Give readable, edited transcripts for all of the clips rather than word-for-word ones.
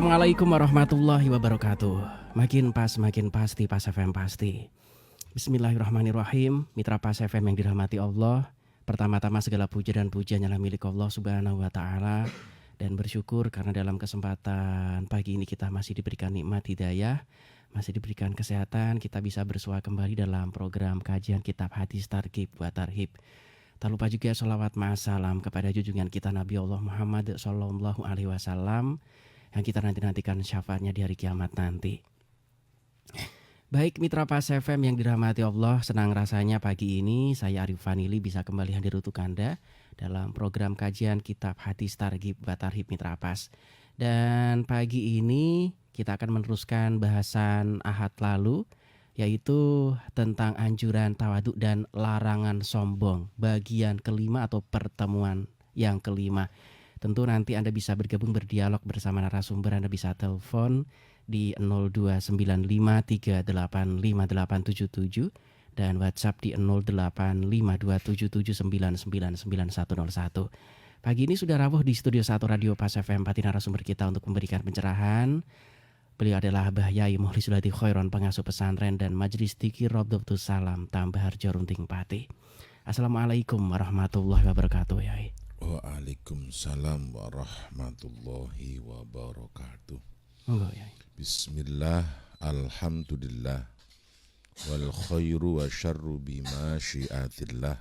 Assalamualaikum warahmatullahi wabarakatuh. Makin pas, makin pasti, Pas FM pasti. Bismillahirrahmanirrahim. Mitra Pas FM yang dirahmati Allah. Pertama-tama segala puja dan pujian adalah milik Allah Subhanahu wa taala, dan bersyukur karena dalam kesempatan pagi ini kita masih diberikan nikmat hidayah, masih diberikan kesehatan, kita bisa bersua kembali dalam program kajian kitab hadis targhib wa tarhib. Tak lupa juga sholawat ma'asalam kepada junjungan kita Nabi Allah Muhammad Sallallahu Alaihi Wasallam yang kita nantikan syafaatnya di hari kiamat nanti. Baik mitra Pas FM yang dirahmati Allah, senang rasanya pagi ini saya Arif Vanili bisa kembali hadir untuk Anda dalam program kajian kitab hadis targhib wa tarhib mitra Pas. Dan pagi ini kita akan meneruskan bahasan Ahad lalu, yaitu tentang anjuran tawaduk dan larangan sombong, bagian kelima atau pertemuan yang kelima. Tentu nanti Anda bisa bergabung berdialog bersama narasumber. Anda bisa telepon di 0295385877 dan WhatsApp di 085277999101. Pagi ini sudah rawuh di studio 1 Radio Pas FM 4 narasumber kita untuk memberikan pencerahan. Beliau adalah Abah Yai Mukhlisulati Khairon, pengasuh pesantren dan Majelis Dzikir Radhatus Salam Tambaharjo Runting Pati. Assalamualaikum warahmatullahi wabarakatuh, Yai. Waalaikumsalam warahmatullahi wabarakatuh. Monggo, Yai. Bismillah, alhamdulillah, wal khairu wa syarru bima syiatillah,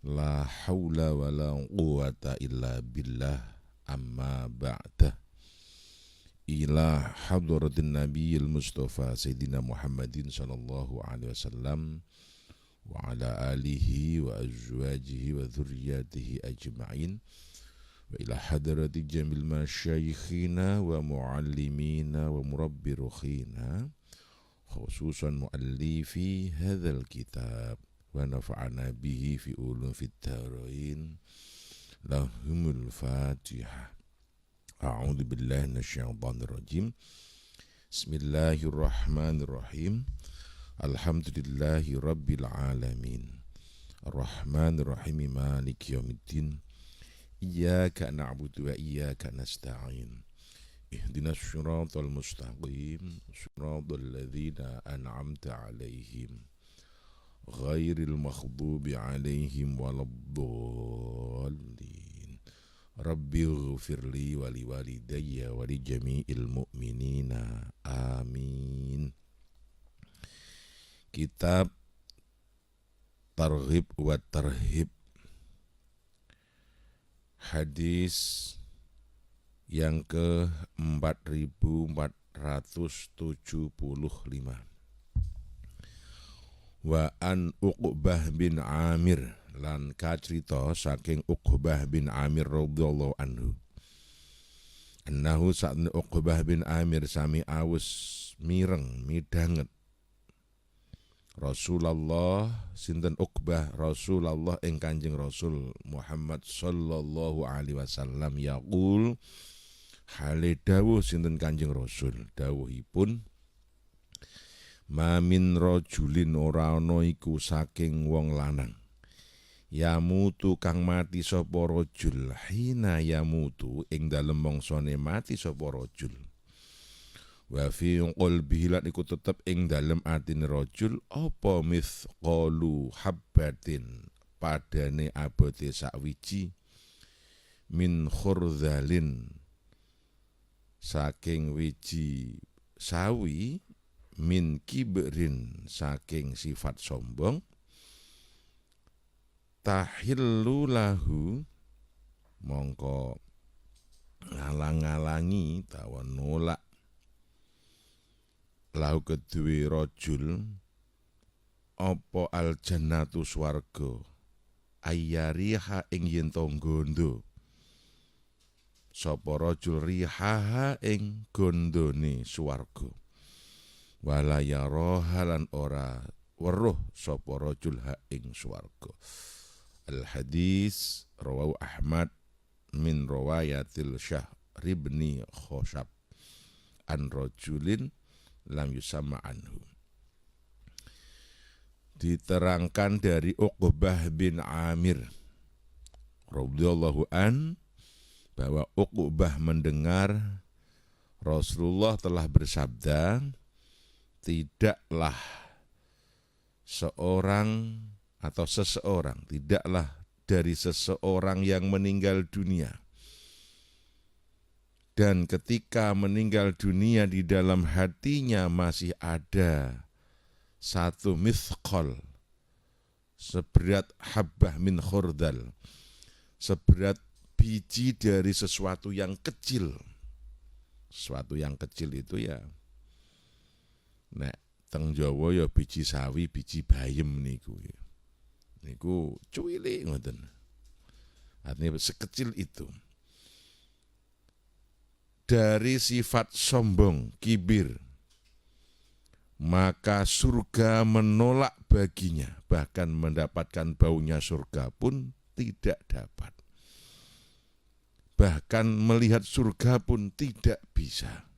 la hawla wa la quwata illa billah, amma ba'dah. Ila hadratin nabiyil mustafa Sayyidina Muhammadin sallallahu alaihi wasallam wa ala alihi wa azwajihi wa dhurriyyatihi ajma'in, wa ila hadrati jamil masyayikhina wa muallimina wa murabbi rukhina, khususan muallifi hadzal kitab wa nafa'ana bihi fi ulumid darain. Lahumul Fatihah. A'udzu billahi minasyaitonir rajim. Bismillahirrahmanirrahim. Alhamdulillahi rabbil alamin. Ar-Rahmanir Rahim, Maliki yaumiddin. Iyyaka na'budu wa iyyaka nasta'in. Ihdinas shiratal mustaqim, shiratal ladzina an'amta 'alaihim, ghairil maghdubi 'alaihim waladdallin. Rabbighfirli wa liwalidayya wa li jami'il mu'minina. Amin. Kitab Targhib wa Tarhib, hadis yang ke-4475. Wa an Uqbah bin Amir, lan kacrita saking Uqbah bin Amir radhiyallahu anhu, annahu sa'an Uqbah bin Amir sami awus mireng midanget Rasulullah, sinten Uqbah, Rasulullah ing Kanjeng Rasul Muhammad sallallahu alaihi wasallam, yaqul hale dawuh sinten Kanjeng Rasul, dawuhipun, mamin rajulin ora ana iku saking wong lanang, yamutu kang mati sapa rajul, hina yamutu ing dalem mangsane mati sapa rajul, wa fi qalbihi lan iku tetep ing dalem atine rajul apa mithqalu habbatin, padane abote sak wiji, min khurdzalin saking wiji sawi, min kibrin saking sifat sombong, tahillu lahu mongko ngalang-alangi tawa nolak lahu kedue rajul apa al jannatu swarga, ayyariha ing yen to nggondo sapa rajul rihaha ing gondone swarga, wala yaraha lan ora weruh sapa rajul ha ing swarga. Al hadis rawahu Ahmad min riwayatil Syahr ibn Khoshab an rajulin lam yusamma anhu. Diterangkan dari Uqbah bin Amir radhiyallahu an bahwa Uqbah mendengar Rasulullah telah bersabda, tidaklah seorang atau seseorang, tidaklah dari seseorang yang meninggal dunia dan ketika meninggal dunia di dalam hatinya masih ada satu mithqal seberat habbah min khordal, seberat biji dari sesuatu yang kecil. Sesuatu yang kecil itu ya nek teng Jawa ya biji sawi, biji bayem niku. Niku cuwilik ngoten. Artinya sekecil itu. Dari sifat sombong, kibir, maka surga menolak baginya, bahkan mendapatkan baunya surga pun tidak dapat. Bahkan melihat surga pun tidak bisa.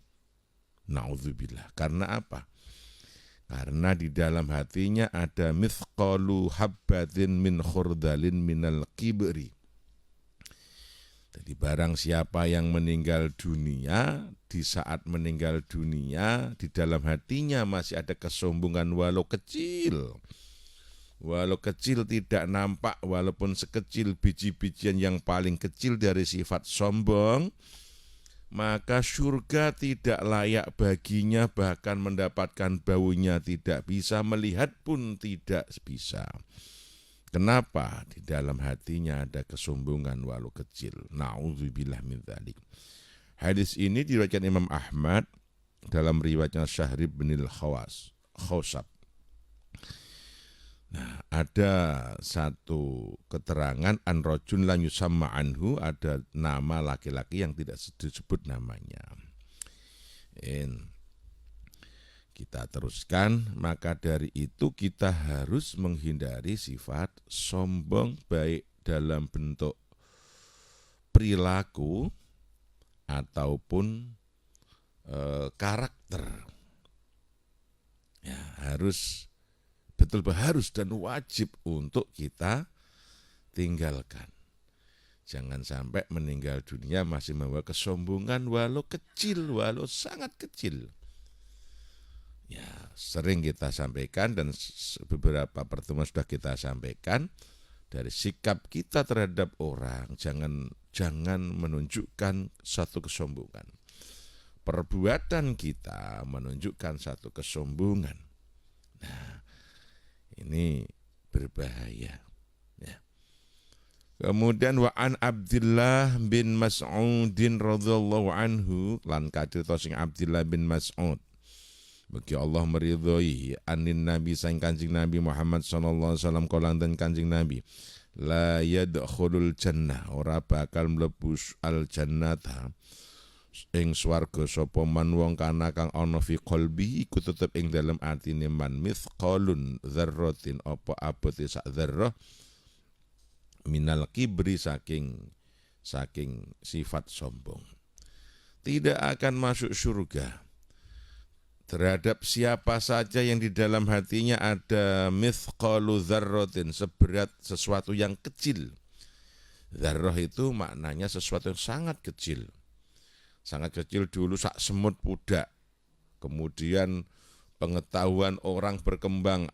Na'udzubillah. Karena apa? Karena di dalam hatinya ada mithqalu habbatin min khurdalin minal kibri. Jadi barang siapa yang meninggal dunia, di saat meninggal dunia, di dalam hatinya masih ada kesombongan walau kecil. Walau kecil tidak nampak, walaupun sekecil biji-bijian yang paling kecil dari sifat sombong, maka surga tidak layak baginya, bahkan mendapatkan baunya tidak bisa, melihat pun tidak bisa. Kenapa? Di dalam hatinya ada kesombongan walau kecil. Na'udzubillah min dzalik. Hadis ini diriwayatkan Imam Ahmad dalam riwayatnya Syahrib bin Khawsab. Nah, ada satu keterangan an rajul la yusamma anhu, ada nama laki-laki yang tidak disebut namanya. Kita teruskan, maka dari itu kita harus menghindari sifat sombong baik dalam bentuk perilaku ataupun karakter. Ya, harus betul-betul harus dan wajib untuk kita tinggalkan. Jangan sampai meninggal dunia masih membawa kesombongan walau kecil, walau sangat kecil. Ya, sering kita sampaikan dan beberapa pertemuan sudah kita sampaikan, dari sikap kita terhadap orang jangan menunjukkan satu kesombongan. Perbuatan kita menunjukkan satu kesombongan. Nah, ini berbahaya. Ya. Kemudian wa an Abdullah bin Mas'udin radhiyallahu anhu, lan kacerita sing Abdullah bin Mas'ud. Bagi Allah meridhoi anin Nabi sang Kanjeng Nabi Muhammad sallallahu alaihi wasallam kolang dan Kanjeng Nabi, la yadkhulul jannah, ora bakal mlebu al jannata ing swarga sapa man wong kana kang ana fi qalbi iku tetep ing dalem atine man mithqalun dzarratin, apa abote sak dzarrah minal kibri, saking sifat sombong. Tidak akan masuk surga terhadap siapa saja yang di dalam hatinya ada mithqalu dzarratin, seberat sesuatu yang kecil. Dzarrah itu maknanya sesuatu yang sangat kecil. Sangat kecil dulu sak semut pudak. Kemudian pengetahuan orang berkembang,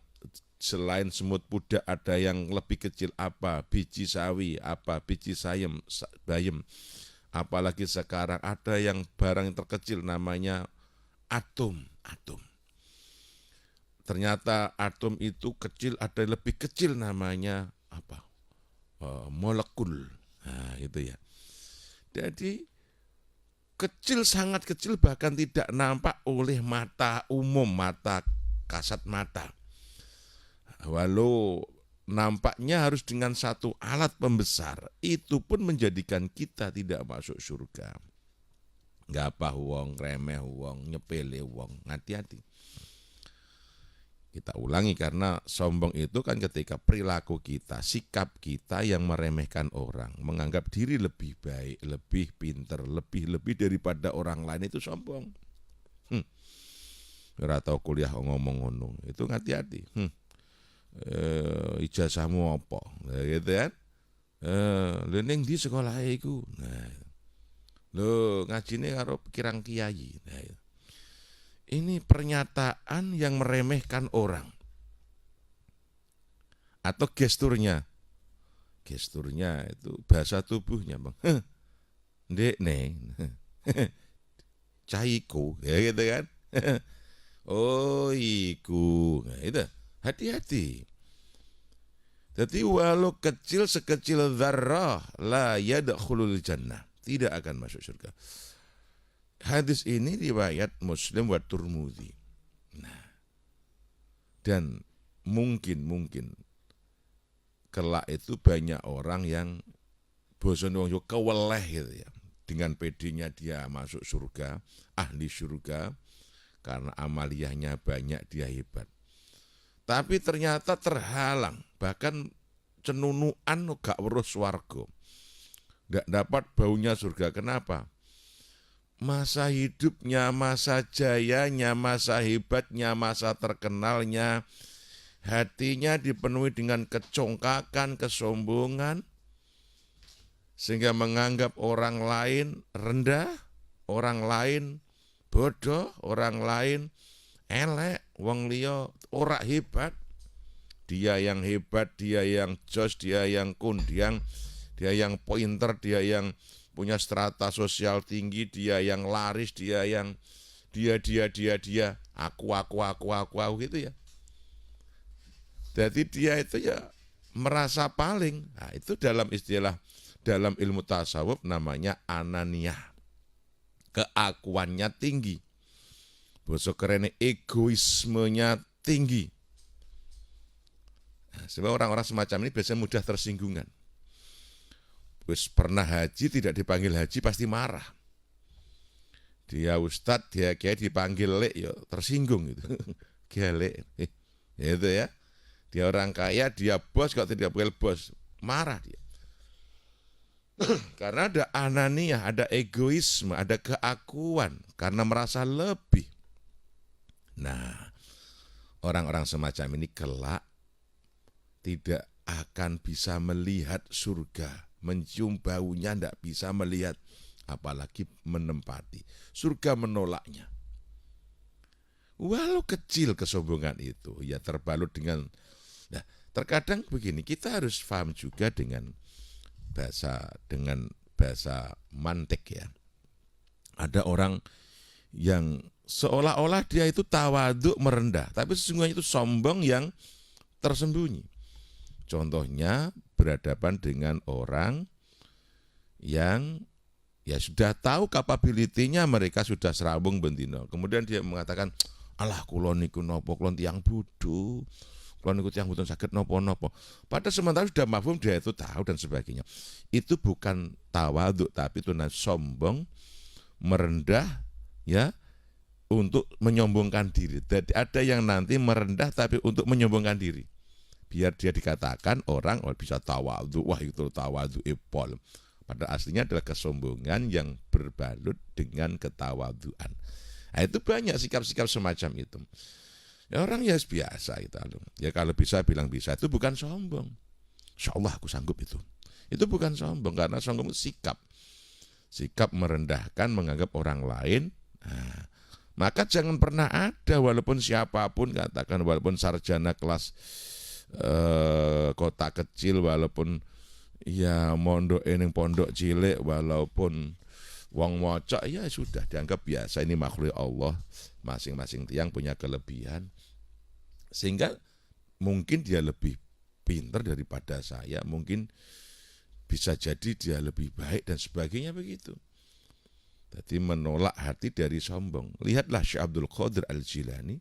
selain semut pudak ada yang lebih kecil, apa? Biji sawi, apa? Biji bayem. Apalagi sekarang ada yang barang yang terkecil namanya atom. Ternyata atom itu kecil, ada yang lebih kecil namanya apa? Molekul. Nah, itu ya. Jadi kecil, sangat kecil, bahkan tidak nampak oleh mata umum, mata kasat mata. Walau nampaknya harus dengan satu alat pembesar, itu pun menjadikan kita tidak masuk surga. Gapah wong, remeh wong, nyepele wong, hati-hati. Kita ulangi, karena sombong itu kan ketika perilaku kita, sikap kita yang meremehkan orang, menganggap diri lebih baik, lebih pinter, lebih daripada orang lain, itu sombong. Ora tau kuliah ngomong ngono, itu hati-hati. Ijazahmu apa? Gitu kan? Lha ning ndi sekolahe iku? Nah, Loh, ngajine karo kirang kiai. Nah, ini pernyataan yang meremehkan orang. Atau gesturnya. Gesturnya itu bahasa tubuhnya, Bang. Ndek neng. Caiku, ya gitu kan. Oh, iku. Nah, itu hati-hati. Jadi walau kecil sekecil dzarrah la yadkhulul jannah. Tidak akan masuk surga. Hadis ini riwayat Muslim wa Tirmidzi. Nah, dan mungkin kelak itu banyak orang yang bosan wong yo keweleh gitu ya. Dengan pedenya dia masuk surga, ahli surga, karena amaliyahnya banyak, dia hebat. Tapi ternyata terhalang, bahkan cenunuan gak weruh swarga. Gak dapat baunya surga. Kenapa? Masa hidupnya, masa jayanya, masa hebatnya, masa terkenalnya, hatinya dipenuhi dengan kecongkakan, kesombongan, sehingga menganggap orang lain rendah, orang lain bodoh, orang lain elek, wong liya ora hebat. Dia yang hebat, dia yang jos, dia yang kundiang, dia yang pointer, dia yang punya strata sosial tinggi, dia yang laris, dia yang dia aku gitu ya. Jadi dia itu ya merasa paling. Nah, itu dalam istilah dalam ilmu tasawuf namanya ananiyah. Keakuannya tinggi. Basa kerene egoismenya tinggi. Nah, sebab orang-orang semacam ini biasanya mudah tersinggungan. Wis pernah haji tidak dipanggil haji pasti marah. Dia ustadz, dia kiai dipanggil lek ya tersinggung gitu. Gelek. Itu ya. Dia orang kaya, dia bos, kalau tidak dipanggil bos, marah dia. Karena ada ananiyah, ada egoisme, ada keakuan karena merasa lebih. Nah, orang-orang semacam ini kelak tidak akan bisa melihat surga, mencium baunya tidak bisa melihat, apalagi menempati. Surga menolaknya. Walau kecil kesombongan itu, ya terbalut dengan. Nah, terkadang begini, kita harus paham juga dengan bahasa mantik ya. Ada orang yang seolah-olah dia itu tawaduk merendah, tapi sesungguhnya itu sombong yang tersembunyi. Contohnya berhadapan dengan orang yang ya sudah tahu kapabilitinya, mereka sudah serabung bendino. Kemudian dia mengatakan, alah kulon niku nopo, kulon tiang bodoh, kulon niku tiang bodoh sakit nopo-nopo. Pada sementara sudah mafhum, dia itu tahu dan sebagainya. Itu bukan tawaduk, tapi itu sombong, merendah, ya, untuk menyombongkan diri. Jadi ada yang nanti merendah tapi untuk menyombongkan diri. Biar dia dikatakan orang bisa tawaduk, wah itu tawaduk epol. Pada aslinya adalah kesombongan yang berbalut dengan ketawaduan. Nah, itu banyak sikap-sikap semacam itu. Ya, orang ya biasa gitu. Ya kalau bisa bilang bisa, itu bukan sombong. Insyaallah aku sanggup itu. Itu bukan sombong, karena sombong itu sikap. Sikap merendahkan, menganggap orang lain. Nah, maka jangan pernah ada, walaupun siapapun, katakan walaupun sarjana kelas kota kecil, walaupun ya mondok ning pondok cilik, walaupun wong mocok, ya sudah dianggap biasa, ini makhluk Allah, masing-masing tiang punya kelebihan, sehingga mungkin dia lebih pintar daripada saya, mungkin bisa jadi dia lebih baik dan sebagainya begitu. Jadi menolak hati dari sombong. Lihatlah Syekh Abdul Qadir Al-Jilani,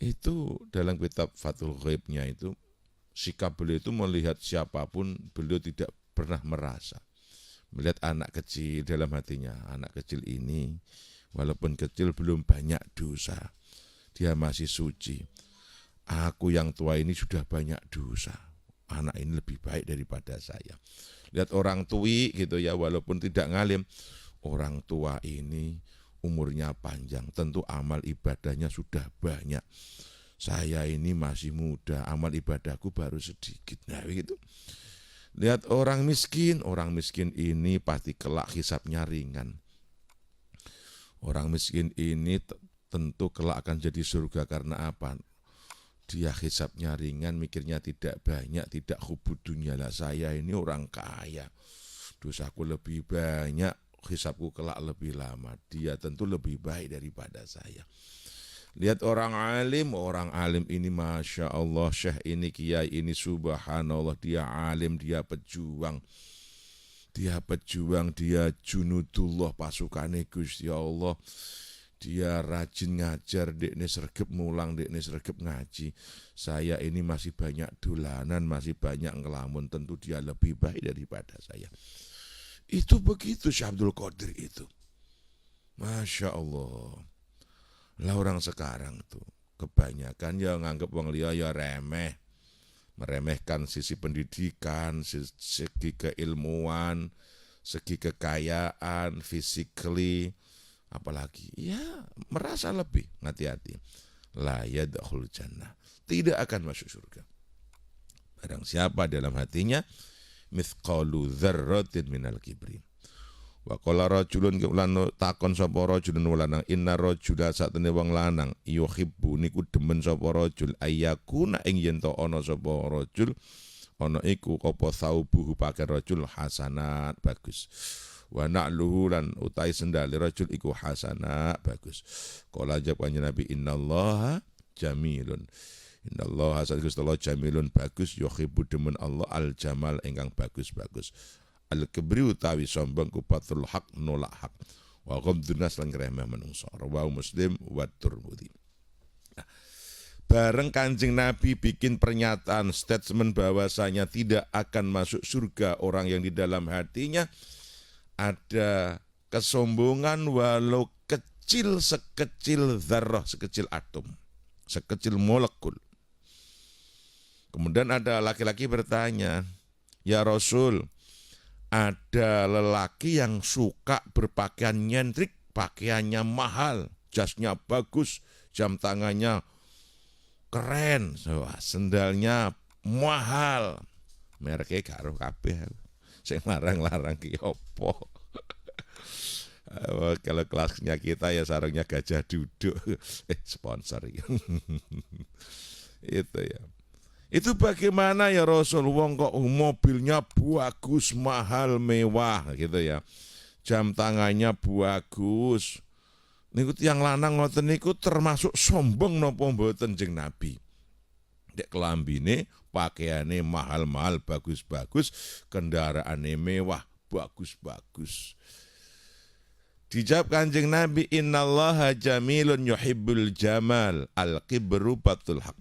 itu dalam kitab Fathul Ghaibnya itu, sikap beliau itu melihat siapapun, beliau tidak pernah merasa. Melihat anak kecil dalam hatinya, anak kecil ini walaupun kecil belum banyak dosa, dia masih suci. Aku yang tua ini sudah banyak dosa, anak ini lebih baik daripada saya. Lihat orang tui gitu ya, walaupun tidak ngalim, orang tua ini umurnya panjang, tentu amal ibadahnya sudah banyak. Saya ini masih muda, amal ibadahku baru sedikit. Nah begitu. Lihat orang miskin ini pasti kelak hisabnya ringan. Orang miskin ini tentu kelak akan jadi surga karena apa? Dia hisabnya ringan, mikirnya tidak banyak, tidak hubud dunia. Lah saya ini orang kaya, dosaku lebih banyak, hisabku kelak lebih lama. Dia tentu lebih baik daripada saya. Lihat orang alim ini Masya Allah, syekh ini, kiai ini, subhanallah, dia alim, dia pejuang. Dia junudullah, pasukannya Gusti Allah. Dia rajin ngajar, dekne sregep mulang, dekne sregep ngaji. Saya ini masih banyak dolanan, masih banyak ngelamun, tentu dia lebih baik daripada saya. Itu begitu Syekh Abdul Qadir itu. Masya Allah. Lah orang sekarang tuh kebanyakan ya nganggep wong liya ya remeh. Meremehkan sisi pendidikan, segi keilmuan, segi kekayaan, physically, apalagi ya merasa lebih. Hati-hati. La yadkhul jannah, tidak akan masuk surga. Barang siapa dalam hatinya mithqalu dzarratin minal kibri. Wa qala rajulun lan takon sapa rajulun lanang, inna rajula satene wong lanang yuhibbu niku demen sapa rajul ayyakuna ing yen to ana sapa rajul ana iku apa saubuhu pakaian rajul hasanat bagus. Wa na'luhu lan utai sendal rajul iku hasanat bagus. Qala jawab kanjeng Nabi, innallaha jamilun. Innallaha satullah jamilun bagus, yuhibbu demen Allah al jamal ingkang bagus-bagus. Al-kibri utawi sombong kupatul haq nolak hak. Wa ghamdun nas lan ngremeh menungso. Rawahu Muslim wa Tirmidzi. Nah, bareng Kanjeng Nabi bikin pernyataan statement bahwasanya tidak akan masuk surga orang yang di dalam hatinya ada kesombongan walau kecil sekecil dzarrah, sekecil atom, sekecil molekul. Kemudian ada laki-laki bertanya, "Ya Rasul, ada lelaki yang suka berpakaian nyentrik, pakaiannya mahal, jasnya bagus, jam tangannya keren, sendalnya mahal, mereknya karo kabeh, sing larang-larang ki opo?" Kalau kelasnya kita ya sarungnya gajah duduk, sponsor itu ya. Itu bagaimana ya Rasul, wong kok mobilnya bagus, mahal, mewah gitu ya. Jam tangannya bagus. Niku tiyang lanang ngoten niku termasuk sombong napa mboten Jeng Nabi. Dek kelambine, pakaiane mahal-mahal, bagus-bagus, kendaraane mewah, bagus-bagus. Dijawab Kanjeng Nabi, innallaha jamilun yuhibbul jamal, al-kibru batul haq.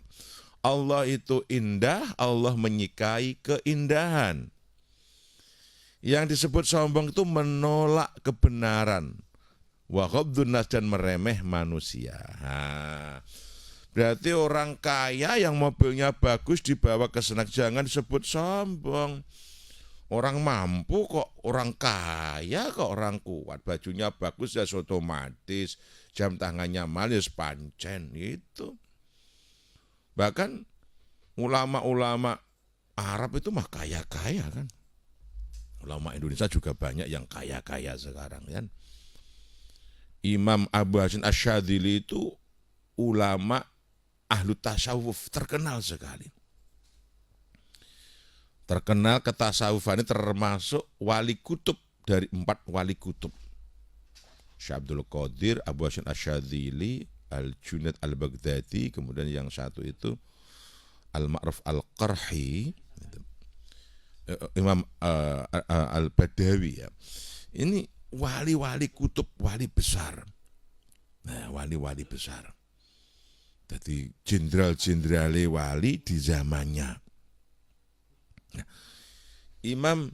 Allah itu indah, Allah menyukai keindahan. Yang disebut sombong itu menolak kebenaran. Wa ghamdun nas dan meremeh manusia. Berarti orang kaya yang mobilnya bagus dibawa ke senak jangan disebut sombong. Orang mampu kok, orang kaya kok, orang kuat, bajunya bagus ya otomatis, jam tangannya malis pancen itu. Bahkan ulama-ulama Arab itu mah kaya-kaya kan. Ulama Indonesia juga banyak yang kaya-kaya sekarang kan. Imam Abu Hasan Asyadzili itu ulama ahlu tasawuf terkenal sekali. Terkenal ketasawufannya termasuk wali kutub dari 4 wali kutub. Syekh Abdul Qadir, Abu Hasan Asyadzili, Al-Junaid Al-Baghdadi, kemudian yang satu itu Al-Ma'ruf Al-Qarhi, Imam Al-Badawi ya. Ini wali-wali kutub, wali besar. Nah, wali-wali besar. Jadi jenderal-jenderal wali di zamannya. Nah, Imam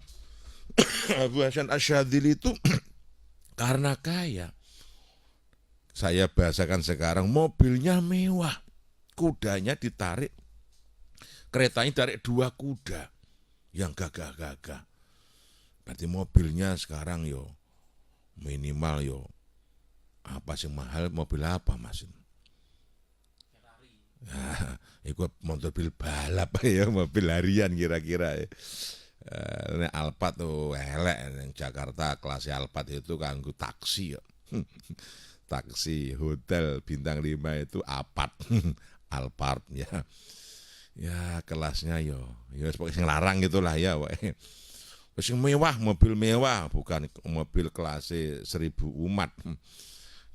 Abu Hasan Asyadzili itu karena kaya, saya bahasakan sekarang, mobilnya mewah, kudanya ditarik, keretanya tarik 2 kuda yang gagah-gagah. Berarti mobilnya sekarang yo minimal yo apa sih mahal, mobil apa Mas? Nah, itu mobil balap ya, mobil harian kira-kira ya. Nek Alphard tuh elek yang Jakarta kelas Alphard itu kanggo taksi ya. Taksi hotel bintang 5 itu Apart. Alphard ya. Ya kelasnya yo pokoknya sing larang gitulah ya. Wis mewah, mobil mewah, bukan mobil kelas 1000 umat.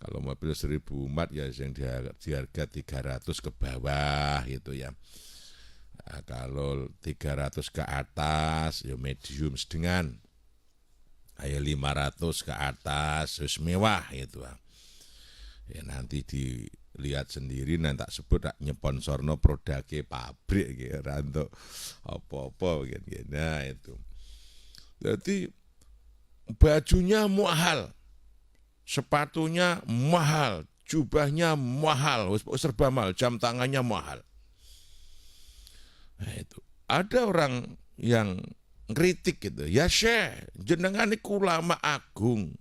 Kalau mobil 1000 umat ya yang di harga 300 ke bawah gitu ya. Nah, kalau 300 ke atas ya medium sedengan. Ayo 500 ke atas wis mewah gitu. Ya nanti dilihat sendiri nanti tak sebut tak nyeponsorno produknya pabrik gitu untuk apa-apa gitu. Nah itu. Jadi bajunya mahal, sepatunya mahal, jubahnya mahal, serba mahal, jam tangannya mahal. Nah itu. Ada orang yang kritik gitu, ya Syekh, jenengan iku ulama agung.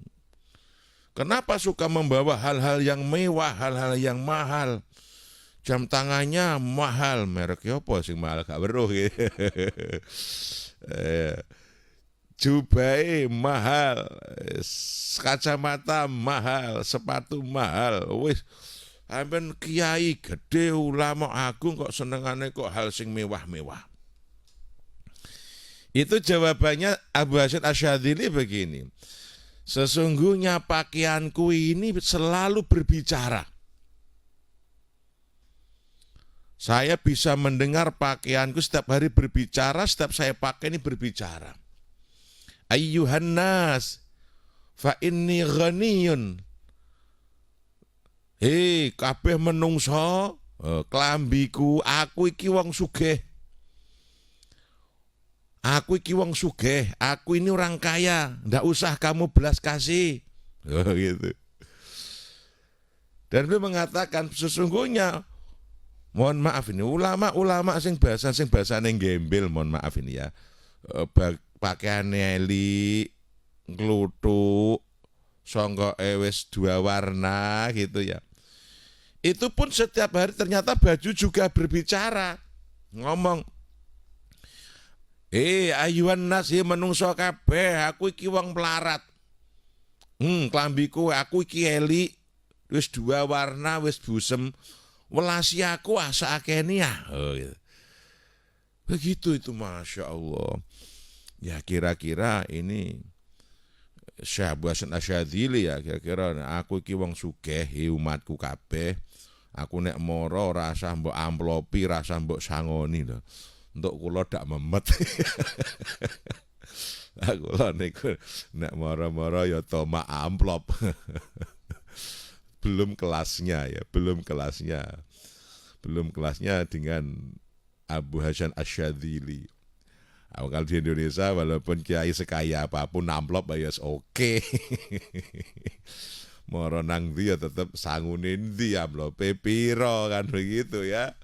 Kenapa suka membawa hal-hal yang mewah, hal-hal yang mahal? Jam tangannya mahal, mereknya apa sing mahal gak weruh gitu. Jubai mahal, kacamata mahal, sepatu mahal. Wis amben kiai gede ulama agung kok senengane kok hal sing mewah-mewah. Itu jawabannya Abu Hasyim Asyadzili begini. Sesungguhnya pakaianku ini selalu berbicara. Saya bisa mendengar pakaianku setiap hari berbicara, setiap saya pakai ini berbicara. Ayyuhan nas, fa inni ghaniyun. Hei, kabeh menungso, klambiku, aku iki wong sugih. Aku iki wong sugih, aku ini orang kaya, ndak usah kamu belas kasih. Gitu. Dan beliau mengatakan sesungguhnya, mohon maaf ini ulama-ulama sing bahasane gembel, mohon maaf ini ya. Pakaian eli, ngluthuk, sangka wis 2 warna gitu ya. Itu pun setiap hari ternyata baju juga berbicara, ngomong, ayuhan nas menungso kabeh, aku iki wong melarat. Klambiku aku iki eli, wis 2 warna, wis busem. Welasi aku asa akeni ya. Gitu. Begitu itu, Masya Allah. Ya kira-kira ini Syekh Abu Hasyim Asyadzili ya, kira-kira aku iki wong sugih, umatku kabeh. Aku nek moro rasa mbok amplopi, rasa mbok sangoni lho. Untuk kula dak memet. Kula niku nek moro-moro ya toma amplop. Belum kelasnya ya, belum kelasnya dengan Abu Hasyim Asyadzili. Kalau di Indonesia walaupun kiai sekaya apapun amplop ya oke. Moro nang ndi ya tetep sangunin ndi amplope piro kan begitu ya.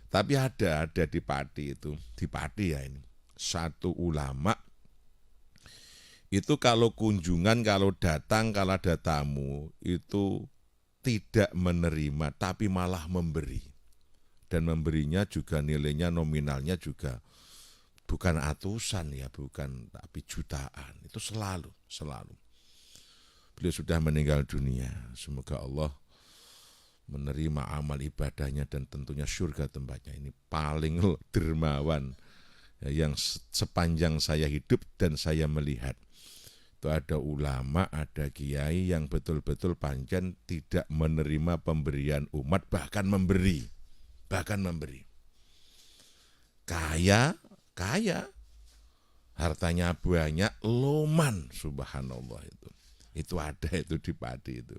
Tapi ada di Pati itu, di Pati ya ini. Satu ulama itu kalau kunjungan, kalau datang, kalau ada tamu itu tidak menerima tapi malah memberi. Dan memberinya juga nilainya nominalnya juga bukan atusan ya, bukan, tapi jutaan. Itu selalu. Beliau sudah meninggal dunia. Semoga Allah menerima amal ibadahnya dan tentunya surga tempatnya. Ini paling dermawan yang sepanjang saya hidup dan saya melihat. Itu ada ulama, ada kiai yang betul-betul pancen tidak menerima pemberian umat, bahkan memberi. Kaya, hartanya banyak, loman, subhanallah itu. Itu ada itu di Pati itu.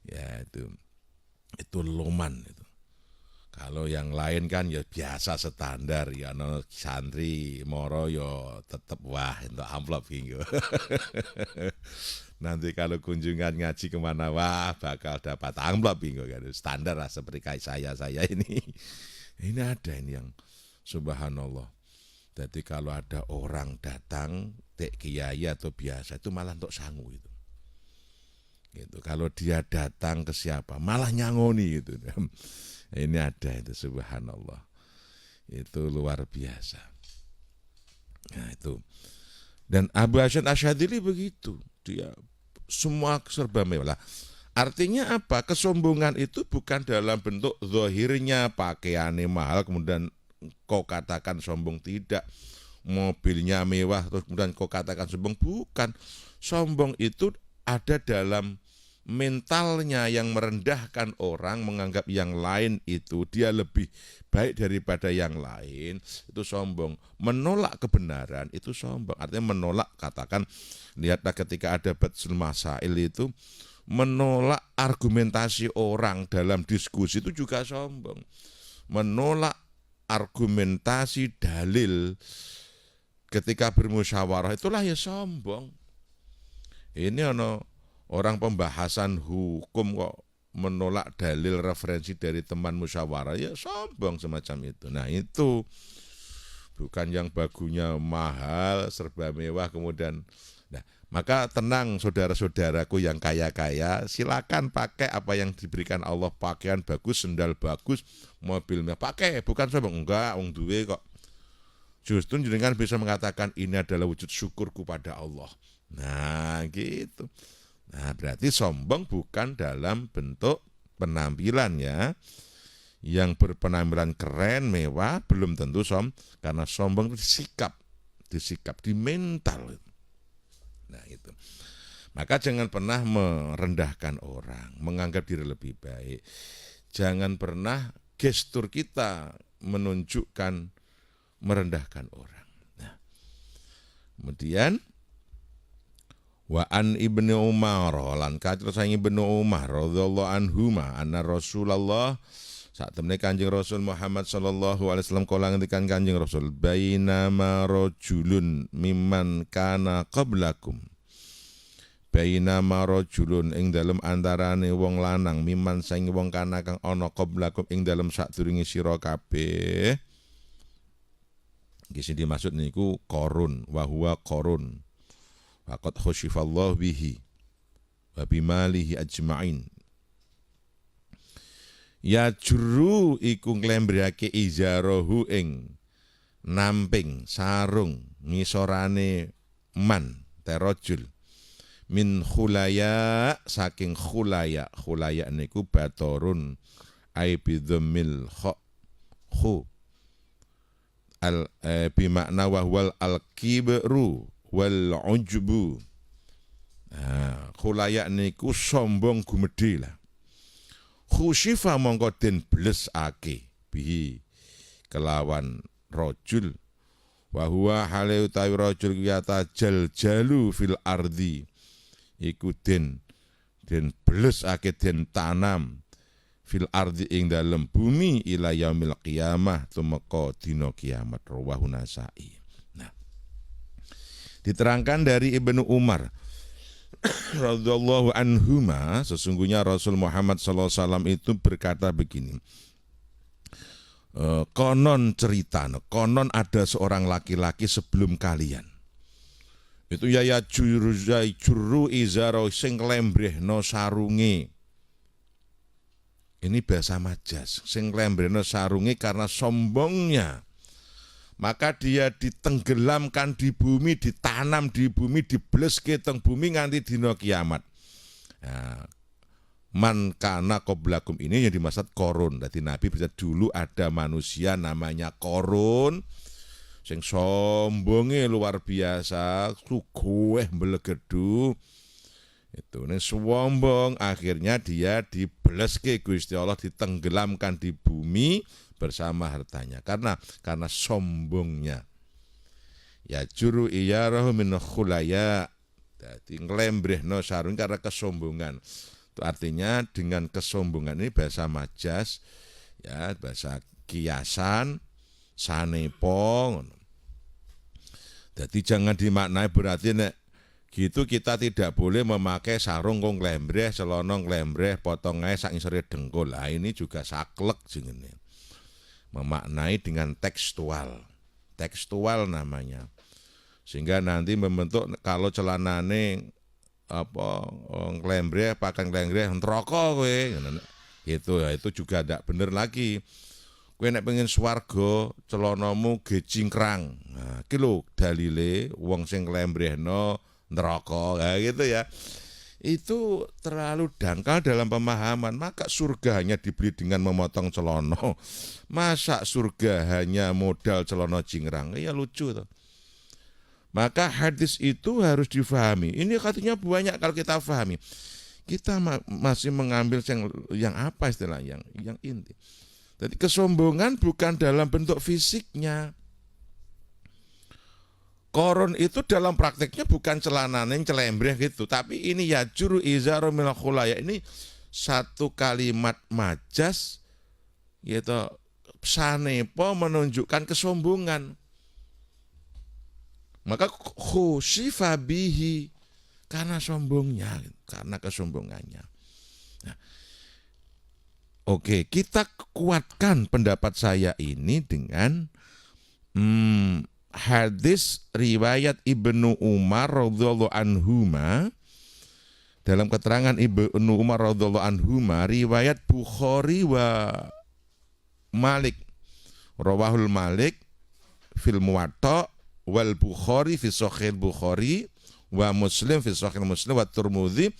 Ya itu loman itu. Kalau yang lain kan ya biasa standar ya, no santri moro ya tetep wah untuk amplop gitu. Nanti kalau kunjungan ngaji kemana wah bakal dapat amplop gitu kan, standar lah seperti kayak saya ini. Ini ada ini yang subhanallah. Jadi kalau ada orang datang tek kiai atau biasa itu malah untuk sangu itu. Gitu. Kalau dia datang ke siapa malah nyangoni gitu. Ini ada itu subhanallah. Itu luar biasa. Nah itu. Dan Abu Hasan Asy'adzili begitu. Dia semua serba mewah. Artinya apa? Kesombongan itu bukan dalam bentuk zahirnya pakaiannya mahal kemudian kau katakan sombong, tidak. Mobilnya mewah terus kemudian kau katakan sombong, bukan. Sombong itu ada dalam mentalnya yang merendahkan orang, menganggap yang lain itu dia lebih baik daripada yang lain, itu sombong. Menolak kebenaran itu sombong. Artinya menolak, katakan lihatlah ketika ada Batsul Masail itu, menolak argumentasi orang dalam diskusi itu juga sombong. Menolak argumentasi dalil ketika bermusyawarah itulah ya sombong. Ini orang pembahasan hukum kok menolak dalil referensi dari teman musyawarah, ya sombong semacam itu. Nah itu bukan yang bagunya mahal, serba mewah kemudian. Nah, maka tenang saudara-saudaraku yang kaya-kaya, silakan pakai apa yang diberikan Allah, pakaian bagus, sendal bagus, mobilnya pakai, bukan sombong. Enggak, wong duwe kok. Justru jenengan bisa mengatakan ini adalah wujud syukurku pada Allah. Nah gitu. Nah berarti sombong bukan dalam bentuk penampilan ya. Yang berpenampilan keren, mewah, belum tentu karena sombong itu disikap, di mental. Nah itu. Maka jangan pernah merendahkan orang, menganggap diri lebih baik. Jangan pernah gestur kita menunjukkan merendahkan orang. Nah, kemudian wa an ibnu Umar lan kathir sang ibnu Umar radhiyallahu anhuma anna Rasulullah saat temne Kanjeng Rasul Muhammad sallallahu alaihi wasallam kala ngendikan Kanjeng Rasul bainama rajulun mimman kana qablakum bainama rajulun ing dalem antarane wong lanang mimman sang wong kana kang ana qablakum ing dalem sadurunge sira kabeh. Iki sing dimaksud niku Qarun, wa huwa Qarun. Faqad khusyifallahu bihi wa bimalihi ajma'in. Ya juru iku nglembrake izarahu ing namping sarung ngisorane man terojul min khulaya saking khulaya. Khulaya niku batorun aibidhamil khu al bimakna wahwal al-kibru wal ujbu. Nah, khulayak niku sombong gumedhe lah. Khusyifa mongko den blesake bihi kelawan rajul wa huwa hale utawi rajul kiyata jaljalu fil ardi iku den blesake den tanam fil ardi ing dalem bumi ila yaumil qiyamah tumeka dina kiamat rawahu Nasa'i. Nah, diterangkan dari Ibnu Umar radhiyallahu anhuma sesungguhnya Rasul Muhammad sallallahu alaihi wasallam itu berkata begini. Konon cerita, konon ada seorang laki-laki sebelum kalian. Itu ya juru izaro sing lembrehno sarunge. Ini bahasa majas, sing lembreno sarungi karena sombongnya. Maka dia ditenggelamkan di bumi, ditanam di bumi, dibleske teng bumi nganti dina kiamat. Nah, man kana qablakum ini yang dimaksud Qarun. Jadi Nabi bisa dulu ada manusia namanya Qarun sing sombonge luar biasa, suguh mbelegedu. Itu nih sombong, akhirnya dia dibleske Gusti Allah, ditenggelamkan di bumi bersama hartanya karena sombongnya. Ya juru iyarahu min khulaya. Dadi nglembrehno sarung karena kesombongan. Itu artinya dengan kesombongan ini bahasa majas, ya bahasa kiasan, sanepo. Jadi jangan dimaknai berarti nek gitu kita tidak boleh memakai sarung kong nglembreh, celana nglembreh, potong ae sak ngisore dengkul. Lah ini juga saklek jenenge. Memaknai dengan tekstual. Tekstual namanya. Sehingga nanti membentuk kalau celanane apa nglembreh, pakai nglembreh neraka kowe. Gitu ya, itu juga tidak benar lagi. Kowe nek pengen swarga celanamu ge cingkrang. Nah, iki lho dalile wong sing nglembrehno neraka. Nah, gitu ya. Itu terlalu dangkal dalam pemahaman. Maka surga hanya dibeli dengan memotong celana. Masa surga hanya modal celana cingkrang? Ya lucu tuh. Maka hadis itu harus difahami. Ini katanya banyak kalau kita pahami. Kita masih mengambil yang apa istilah yang inti. Jadi kesombongan bukan dalam bentuk fisiknya. Koron itu dalam prakteknya bukan celana yang celembreh gitu, tapi ini ya juru izaru minal khulaya. Ini satu kalimat majas, yaitu sanepo menunjukkan kesombongan. Maka khusyifa bihi karena sombongnya, karena kesombongannya. Nah, oke, kita kuatkan pendapat saya ini dengan hadis riwayat Ibnu Umar radhiyallahu anhuma. Dalam keterangan Ibnu Umar radhiyallahu anhuma, riwayat Bukhari wa Malik, rawahul Malik fil Muwatta wal Bukhari fi Sahih Bukhari wa Muslim fi Sahih Muslim wa Tirmidzi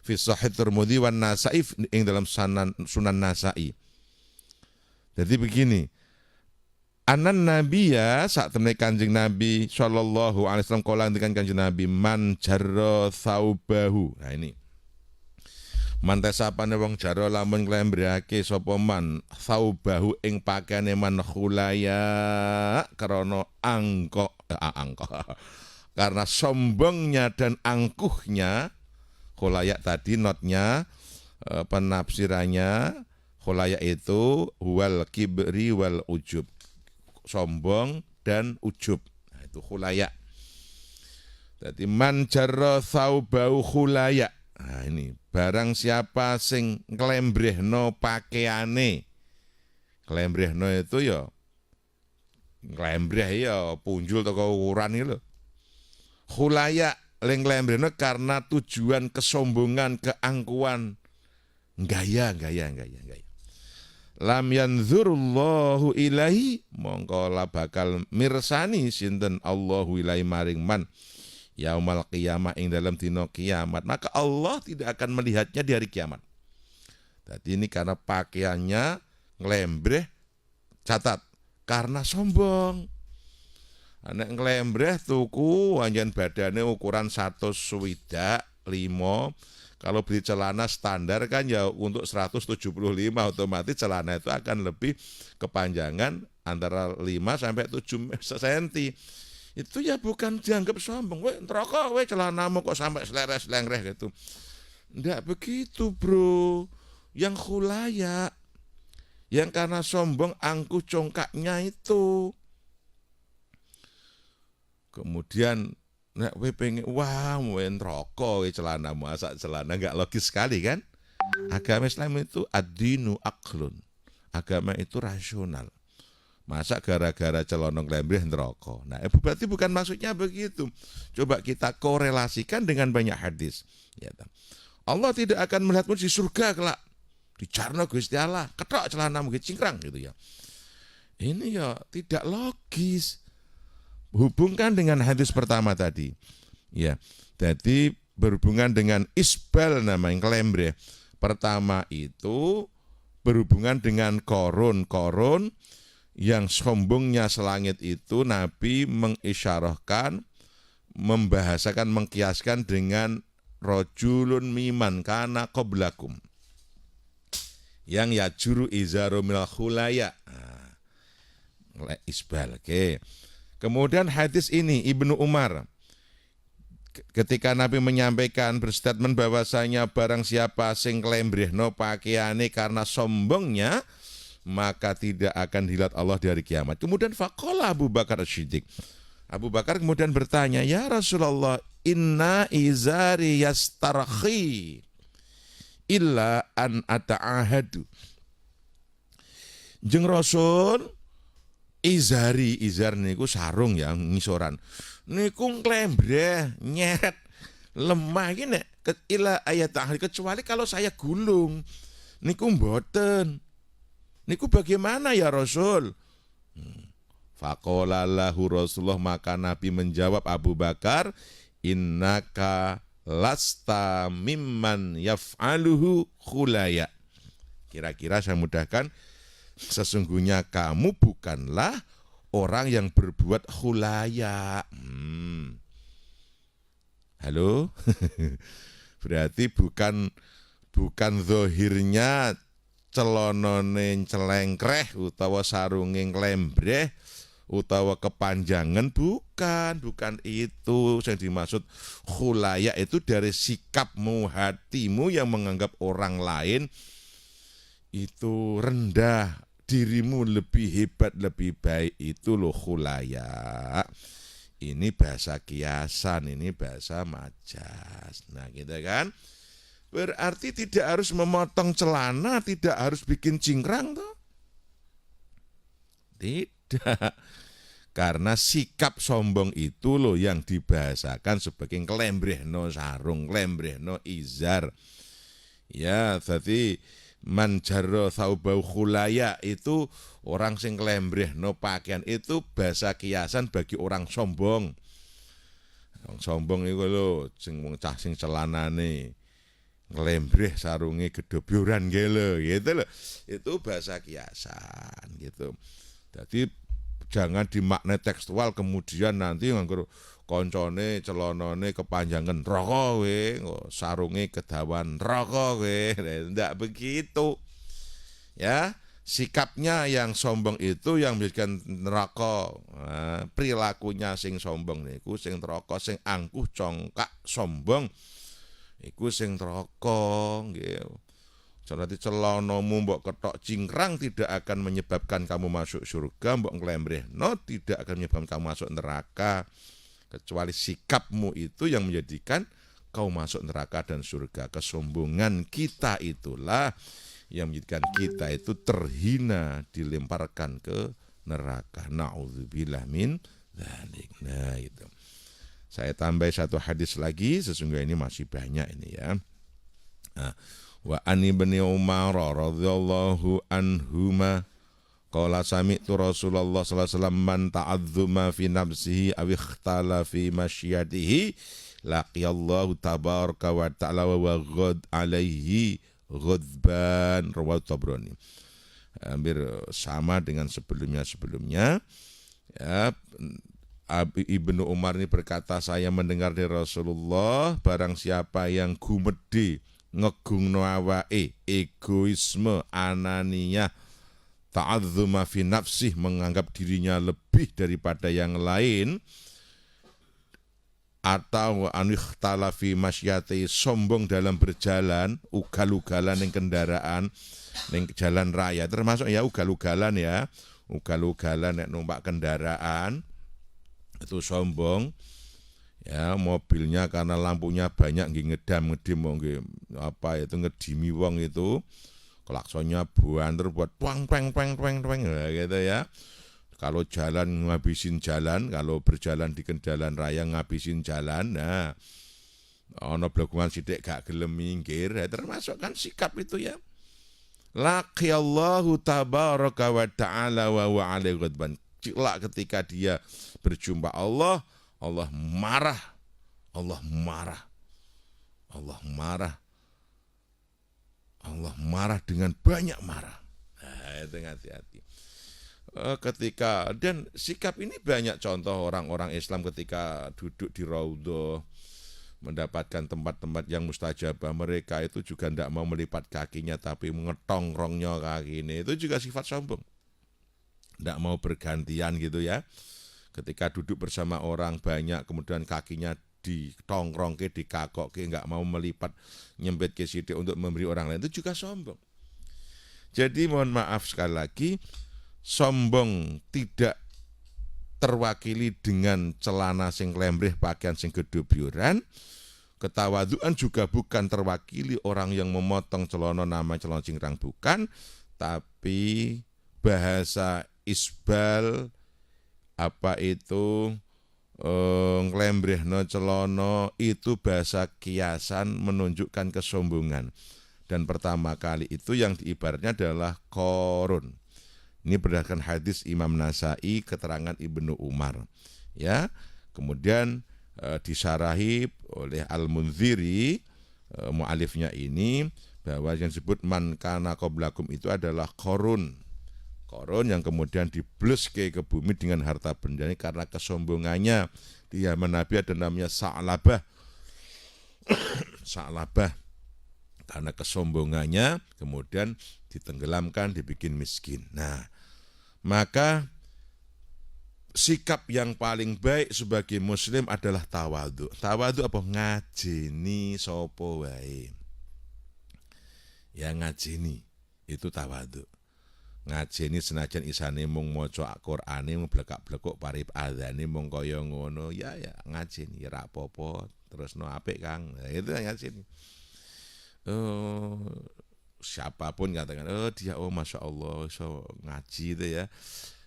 fi Sahih Tirmidzi wa Nasa'i ing dalam Sunan Nasa'i. Jadi begini, anan nabiya saat temui Kanjeng Nabi sallallahu alaihi wasallam kala dengan Kanjeng Nabi man jarra thaubahu. Nah ini. Man tesapane wong jarra lamun nglembrake sapa man thaubahu ing pakaiane man khulaya karena angkok. Karena sombongnya dan angkuhnya, khulayak tadi notnya penafsirannya khulayak itu wal kibri wal ujub, sombong dan ujub. Nah, itu khulayak. Jadi man jarra thawbau khulayak. Nah ini barang siapa sing nglembrehno pakaiane. Nglembrehno itu ya nglembreh ya punjul atau ukuran itu. Khulayak nglembrehno karena tujuan kesombongan, keangkuhan, gaya. Lam yanzurullahu ilaihi mongko la bakal mirsani sinten Allahu ilaihi maring man yaumal qiyamah ing dalam dina kiamat. Maka Allah tidak akan melihatnya di hari kiamat. Jadi ini karena pakaiannya nglembreh, catat karena sombong. Nek nglembreh tuku anjen badane ukuran 105. Kalau beli celana standar kan ya untuk 175, otomatis celana itu akan lebih kepanjangan antara 5 sampai 7 cm. Itu ya bukan dianggap sombong. Weh neraka weh celanamu kok sampai selereh-selengreh gitu. Ndak begitu, Bro. Yang khulaya, yang karena sombong angkuh congkaknya itu. Kemudian nek kowe pengen wah muen rokok celana masa celana enggak logis sekali kan? Agama Islam itu ad-dinu aqlun. Agama itu rasional. Masa gara-gara celana nglembreh neraka. Nah, berarti bukan maksudnya begitu. Coba kita korelasikan dengan banyak hadis. Ya, Allah tidak akan melihatmu di surga kelak. Dicarno Gusti Allah, ketok celanamu cingkrang gitu ya. Ini ya tidak logis. Hubungkan dengan hadis pertama tadi. Ya. Jadi berhubungan dengan isbal namanya nglembreh. Pertama itu berhubungan dengan korun yang sombongnya selangit itu Nabi mengisyarahkan, membahasakan, mengkiaskan dengan rojulun miman kana qablakum. Yang yajuru izaru minal khulaya. Nah, isbal. Oke. Kemudian hadis ini Ibnu Umar ketika Nabi menyampaikan berstatement bahwasanya barang siapa sing nglembrehno pakaiane karena sombongnya maka tidak akan dilihat Allah di hari kiamat. Kemudian faqala Abu Bakar As-Siddiq. Abu Bakar kemudian bertanya, "Ya Rasulullah, inna izari yastarhi illa an ata'ahadu." Jeung Rasul, izar niku sarung yang ngisoran. Niku nglembreh, nyeret, lemah iki nek ila ayat kecuali kalau saya gulung. Niku mboten. Niku bagaimana ya Rasul? Faqala lahu Rasulullah, maka Nabi menjawab Abu Bakar, innaka lasta mimman yaf'aluhu khulaya. Kira-kira saya mudahkan, sesungguhnya kamu bukanlah orang yang berbuat khulaya. Halo? Berarti bukan zahirnya celonone celengkreh utawa sarunge nglembreh utawa kepanjangan, bukan itu yang dimaksud khulaya. Itu dari sikapmu, hatimu yang menganggap orang lain itu rendah, dirimu lebih hebat, lebih baik, itu loh khulaya. Ini bahasa kiasan, ini bahasa majas. Nah gitu kan, berarti tidak harus memotong celana, tidak harus bikin cingkrang toh. Tidak. Karena sikap sombong itu loh yang dibahasakan sebagai nglembrehno sarung, nglembrehno izar. Ya, jadi man jarra saubau khulaya, itu orang sing nglembrehno pakaian, itu bahasa kiasan bagi orang sombong. Orang sombong itu lho sing wong cah sing celanane nglembreh sarunge gedobyoran gelo gitu loh. Itu bahasa kiasan gitu. Jadi jangan dimaknai tekstual kemudian nanti nganggur koncone celonone kepanjangan rokok we, sarunge kedawan rokok we, ndak begitu. Ya, sikapnya yang sombong itu yang menjadikan neraka. Nah, perilakunya sing sombong niku sing neraka, sing angkuh congkak sombong iku sing neraka nggih. Jadi celanamu mbok ketok cingkrang tidak akan menyebabkan kamu masuk surga, mbok nglembrehno tidak akan menyebabkan kamu masuk neraka, kecuali sikapmu itu yang menjadikan kau masuk neraka dan surga. Kesombongan kita itulah yang menjadikan kita itu terhina, dilemparkan ke neraka. Na'udzubillah min dzalik. Nah itu. Saya tambah satu hadis lagi, sesungguhnya ini masih banyak ini ya. Nah, wa an ibni Umar radhiyallahu anhuma qala sami'tu Rasulullah sallallahu alaihi wasallam man ta'azzuma fi nafsihi aw ikhtala fi masyiyatihi laqiyallahu tabaraka wa ta'ala wa ghad alaihi ghadban, rawahu Tabrani. Hampir sama dengan sebelumnya ya. Ibnu Umar ini berkata, saya mendengar dari Rasulullah, barang siapa yang gumedhe ngegungno awake, egoisme, ananiyah, ta'azzuma fi nafsih, menganggap dirinya lebih daripada yang lain, atau anikhtala fi masyati, sombong dalam berjalan, ugal-ugalan ning kendaraan, ning jalan raya, termasuk ya ugal-ugalan ya, ugal-ugalan nek numpak kendaraan itu sombong. Ya, mobilnya karena lampunya banyak nggih ngedam-ngedim nggih apa itu ngedimi wong itu, klaksonnya buanter buat twang twang twang twang twang gitu ya. Kalau jalan ngabisin jalan, kalau berjalan di kendaraan raya ngabisin jalan. Nah, ana blegungan sithik gak gelem minggir, ya, termasuk kan sikap itu ya. Laqiyallahu tabaraka wa ta'ala wa huwa alaihi ghadban. Ketika dia berjumpa Allah, Allah marah, Allah marah, Allah marah, Allah marah dengan banyak marah. Nah, itu hati-hati. Ketika, dan sikap ini banyak contoh orang-orang Islam ketika duduk di raudhah, mendapatkan tempat-tempat yang mustajabah, mereka itu juga tidak mau melipat kakinya tapi mengetongkrongnya kakinya, itu juga sifat sombong. Tidak mau bergantian gitu ya. Ketika duduk bersama orang banyak, kemudian kakinya ditongkrongke, dikakokke, nggak mau melipat, nyempit ke sidik untuk memberi orang lain, itu juga sombong. Jadi mohon maaf sekali lagi, sombong tidak terwakili dengan celana sing lembreh, pakaian sing gedobyoran. Ketawaduan juga bukan terwakili orang yang memotong celana nama celana cingkrang, bukan, tapi bahasa isbal, apa itu nglembrehno celono, itu bahasa kiasan menunjukkan kesombongan. Dan pertama kali itu yang diibaratnya adalah korun. Ini berdasarkan hadis Imam Nasai, keterangan Ibnu Umar. Ya, kemudian disarahi oleh Al-Munziri, mu'alifnya ini, bahwa yang disebut man kana qablakum itu adalah korun. Korun yang kemudian dibluske ke bumi dengan harta benda ini karena kesombongannya. Di zaman Nabi ada namanya Sa'labah. Sa'labah. Karena kesombongannya kemudian ditenggelamkan, dibikin miskin. Nah, maka sikap yang paling baik sebagai muslim adalah tawadhu. Tawadhu apa? Ngajeni sapa wae. Ya ngajeni itu tawadhu. Ngajeni senajan isane mung maca Qur'ane mung blekak-blekuk parip adzane mung kaya ngono, ya ngajeni ya ra apa-apa, terusno apik Kang. Nah, itu ngajeni. Siapapun katakan, dia masya Allah so ngaji itu ya.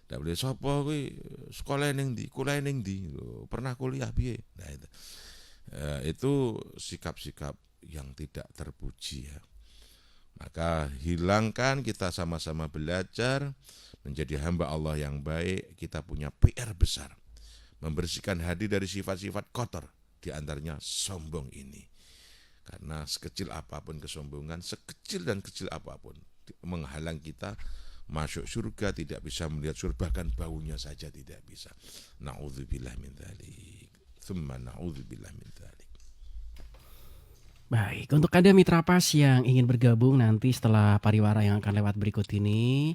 Tidak boleh sapa kuwi sekolah ning ndi, kuliah ning ndi, pernah kuliah piye. Nah itu sikap-sikap yang tidak terpuji ya. Maka hilangkan, kita sama-sama belajar menjadi hamba Allah yang baik. Kita punya PR besar, membersihkan hati dari sifat-sifat kotor, di antaranya sombong ini. Karena sekecil apapun kesombongan, sekecil dan kecil apapun menghalang kita masuk surga, tidak bisa melihat surga, bahkan baunya saja tidak bisa. Na'udzubillah min dzalik. Tsumma na'udzubillah min dzalik. Baik, untuk Anda mitra pas yang ingin bergabung nanti setelah pariwara yang akan lewat berikut ini,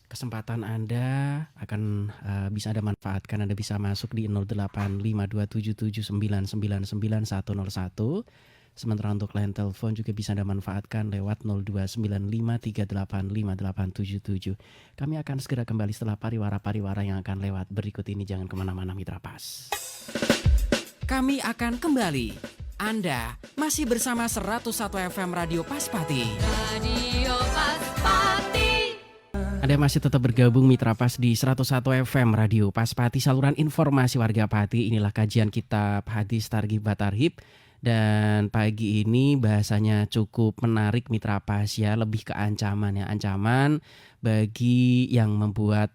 kesempatan Anda akan bisa Anda manfaatkan. Anda bisa masuk di 085277999101. Sementara untuk line telepon juga bisa Anda manfaatkan lewat 0295385877. Kami akan segera kembali setelah pariwara-pariwara yang akan lewat berikut ini. Jangan kemana-mana mitra pas. Kami akan kembali. Anda masih bersama 101 FM Radio Paspati. Radio Paspati. Anda masih tetap bergabung mitra pas di 101 FM Radio Paspati, saluran informasi warga Pati. Inilah kajian kitab hadis Targhib wa Tarhib. Dan pagi ini bahasanya cukup menarik mitra pas ya, lebih ke ancaman ya, ancaman bagi yang membuat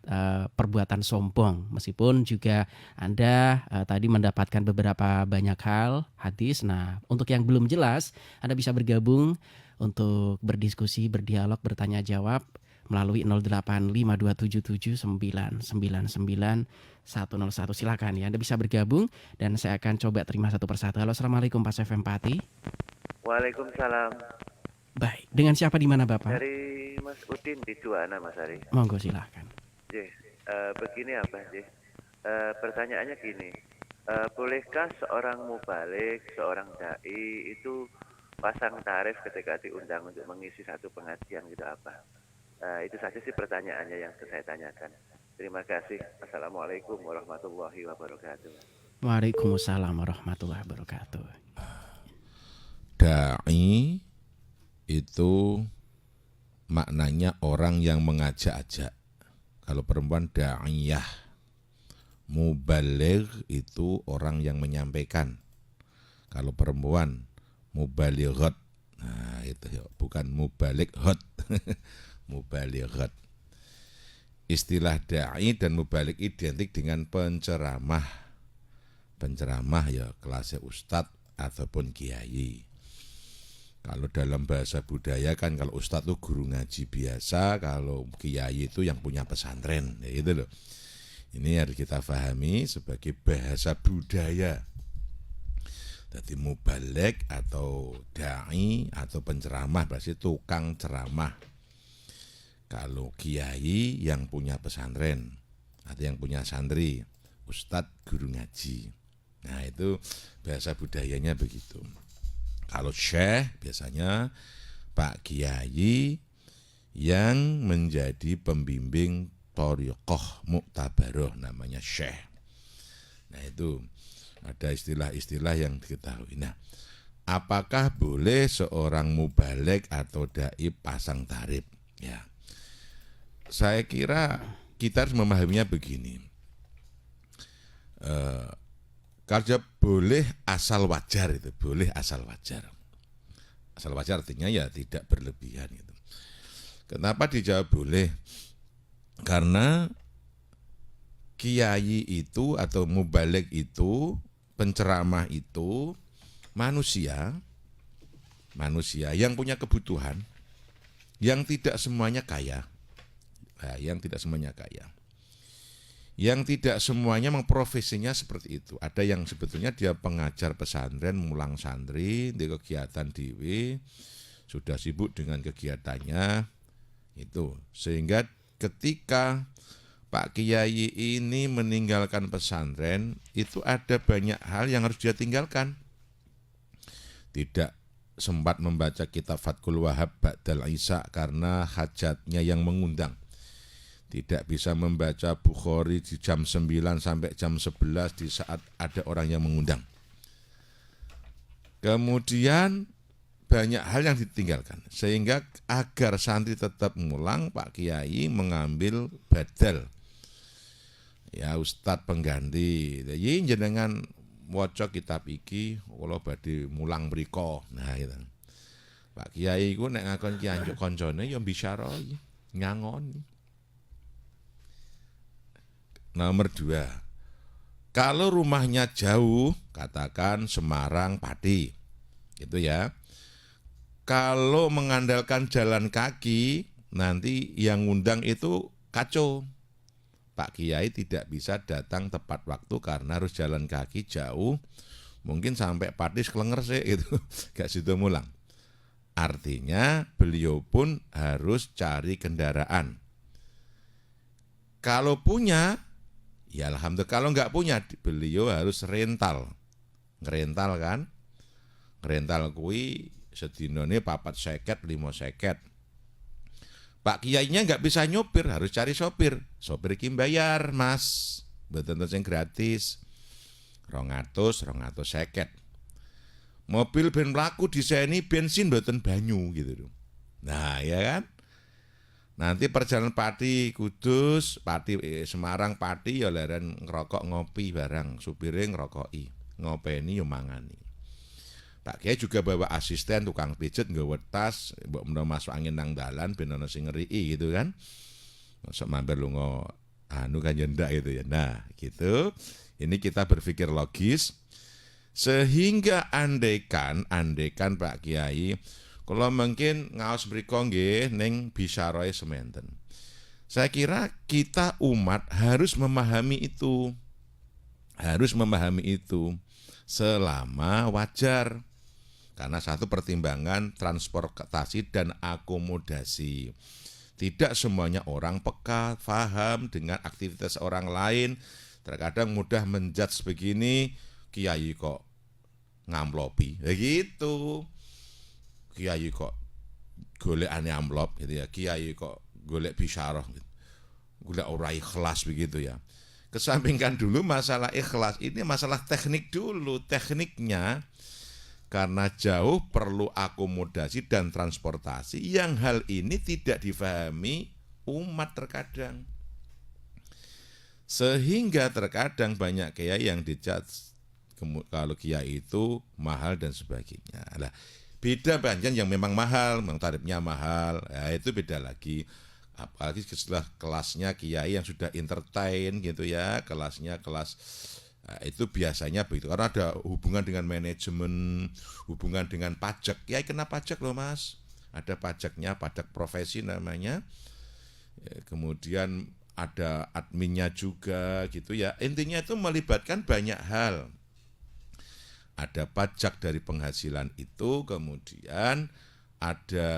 perbuatan sombong. Meskipun juga Anda tadi mendapatkan beberapa banyak hal hadis. Nah, untuk yang belum jelas, Anda bisa bergabung untuk berdiskusi, berdialog, bertanya jawab melalui 0852779999 101. Silakan ya, Anda bisa bergabung dan saya akan coba terima satu persatu. Halo, assalamualaikum Pak FM Pati. Waalaikumsalam. Baik, dengan siapa di mana Bapak? Dari Mas Udin di Juwana, Mas Ari. Monggo silakan. Begini apa sih? Pertanyaannya gini, bolehkah seorang mubalik, seorang dai itu pasang tarif ketika diundang untuk mengisi satu pengajian gitu apa? Itu saja sih pertanyaannya yang saya tanyakan. Terima kasih. Assalamualaikum warahmatullahi wabarakatuh. Waalaikumsalam warahmatullahi wabarakatuh. Da'i itu maknanya orang yang mengajak-ajak. Kalau perempuan da'iyah. Mubaligh itu orang yang menyampaikan. Kalau perempuan mubalighat. Nah, itu bukan mubalighat. Mubalighat. Istilah da'i dan mubalik identik dengan penceramah. Penceramah ya kelasnya ustadz ataupun kiai. Kalau dalam bahasa budaya kan kalau ustadz itu guru ngaji biasa, kalau kiai itu yang punya pesantren, ya itu loh. Ini harus kita pahami sebagai bahasa budaya. Jadi mubalik atau da'i atau penceramah berarti tukang ceramah. Kalau kiai yang punya pesantren atau yang punya santri, ustadz guru ngaji. Nah itu bahasa budayanya begitu. Kalau syekh biasanya Pak Kiai yang menjadi pembimbing thariqah mu'tabaroh, namanya syekh. Nah itu ada istilah-istilah yang diketahui. Nah, apakah boleh seorang mubalik atau dai pasang tarif? Ya. Saya kira kita harus memahaminya begini. Kerja boleh asal wajar itu, boleh asal wajar. Asal wajar artinya ya tidak berlebihan gitu. Kenapa dijawab boleh? Karena kiai itu atau mubalik itu, penceramah itu manusia yang punya kebutuhan, yang tidak semuanya kaya. Nah, yang tidak semuanya kaya. Yang tidak semuanya profesinya seperti itu. Ada yang sebetulnya dia pengajar pesantren, mulang santri, di kegiatan dewe, sudah sibuk dengan kegiatannya itu. Sehingga ketika Pak Kiai ini meninggalkan pesantren, itu ada banyak hal yang harus dia tinggalkan. Tidak sempat membaca kitab Fathul Wahab Ba'dal Isya karena hajatnya yang mengundang. Tidak bisa membaca Bukhari di jam 9 sampai jam 11 di saat ada orang yang mengundang. Kemudian banyak hal yang ditinggalkan. Sehingga agar santri tetap mulang, Pak Kiai mengambil badal. Ya Ustadz pengganti. Jadi jenengan waca kitab iki kula badhe mulang mriko. Nah itu. Pak Kiai iku nek ngakon ki anjuk kancane ya bisyara ngangoni. Nomor 2, kalau rumahnya jauh, katakan Semarang, Pati, gitu ya. Kalau mengandalkan jalan kaki, nanti yang ngundang itu kacau. Pak Kiai tidak bisa datang tepat waktu karena harus jalan kaki jauh, mungkin sampai Pati sekelenger sih, itu gak situ mulang. Artinya beliau pun harus cari kendaraan. Kalau punya, ya alhamdulillah. Kalau nggak punya, beliau harus rental. Ngerental kan? Ngerental kui sedinone 450, 550. Pak Kiainya nggak bisa nyopir, harus cari sopir. Sopir iki bayar, Mas. Mboten sing gratis. 250. Mobil ben mlaku diseni bensin mboten banyu gitu. Nah, ya kan? Nanti perjalanan Pati Kudus, Pati Semarang, Pati ya leren ngerokok ngopi barang, supire ngerokoki, ngopeni yo mangani. Pak Kiai juga bawa asisten tukang pijet nggawa tas, mbok menawa masuk angin nang dalan ben ana sing ngeriki gitu kan. Masuk mampir lunga anu kan ndak gitu ya. Nah, gitu. Ini kita berpikir logis sehingga andekan Pak Kiai kalau mungkin ngaos mriko nggih ning bisyarae sementen. Saya kira kita umat harus memahami itu. Harus memahami itu selama wajar. Karena satu pertimbangan transportasi dan akomodasi. Tidak semuanya orang peka, paham dengan aktivitas orang lain. Terkadang mudah menjudge begini, kiai kok ngamplopi. Begitu. Kiai kok golekane amplop gitu ya. Kiai kok golek bisyarah gitu. Golek ora ikhlas begitu ya. Kesampingkan dulu masalah ikhlas, ini masalah teknik dulu. Tekniknya karena jauh perlu akomodasi dan transportasi yang hal ini tidak difahami umat terkadang. Sehingga terkadang banyak kiai yang dijudge kalau kiai itu mahal dan sebagainya. Nah, beda banyak yang memang mahal, memang tarifnya mahal, ya itu beda lagi. Apalagi setelah kelasnya kiai yang sudah entertain gitu ya, kelasnya kelas itu biasanya begitu. Karena ada hubungan dengan manajemen, hubungan dengan pajak. Kiai kena pajak loh Mas. Ada pajaknya, pajak profesi namanya. Kemudian ada adminnya juga gitu ya. Intinya itu melibatkan banyak hal. Ada pajak dari penghasilan itu, kemudian ada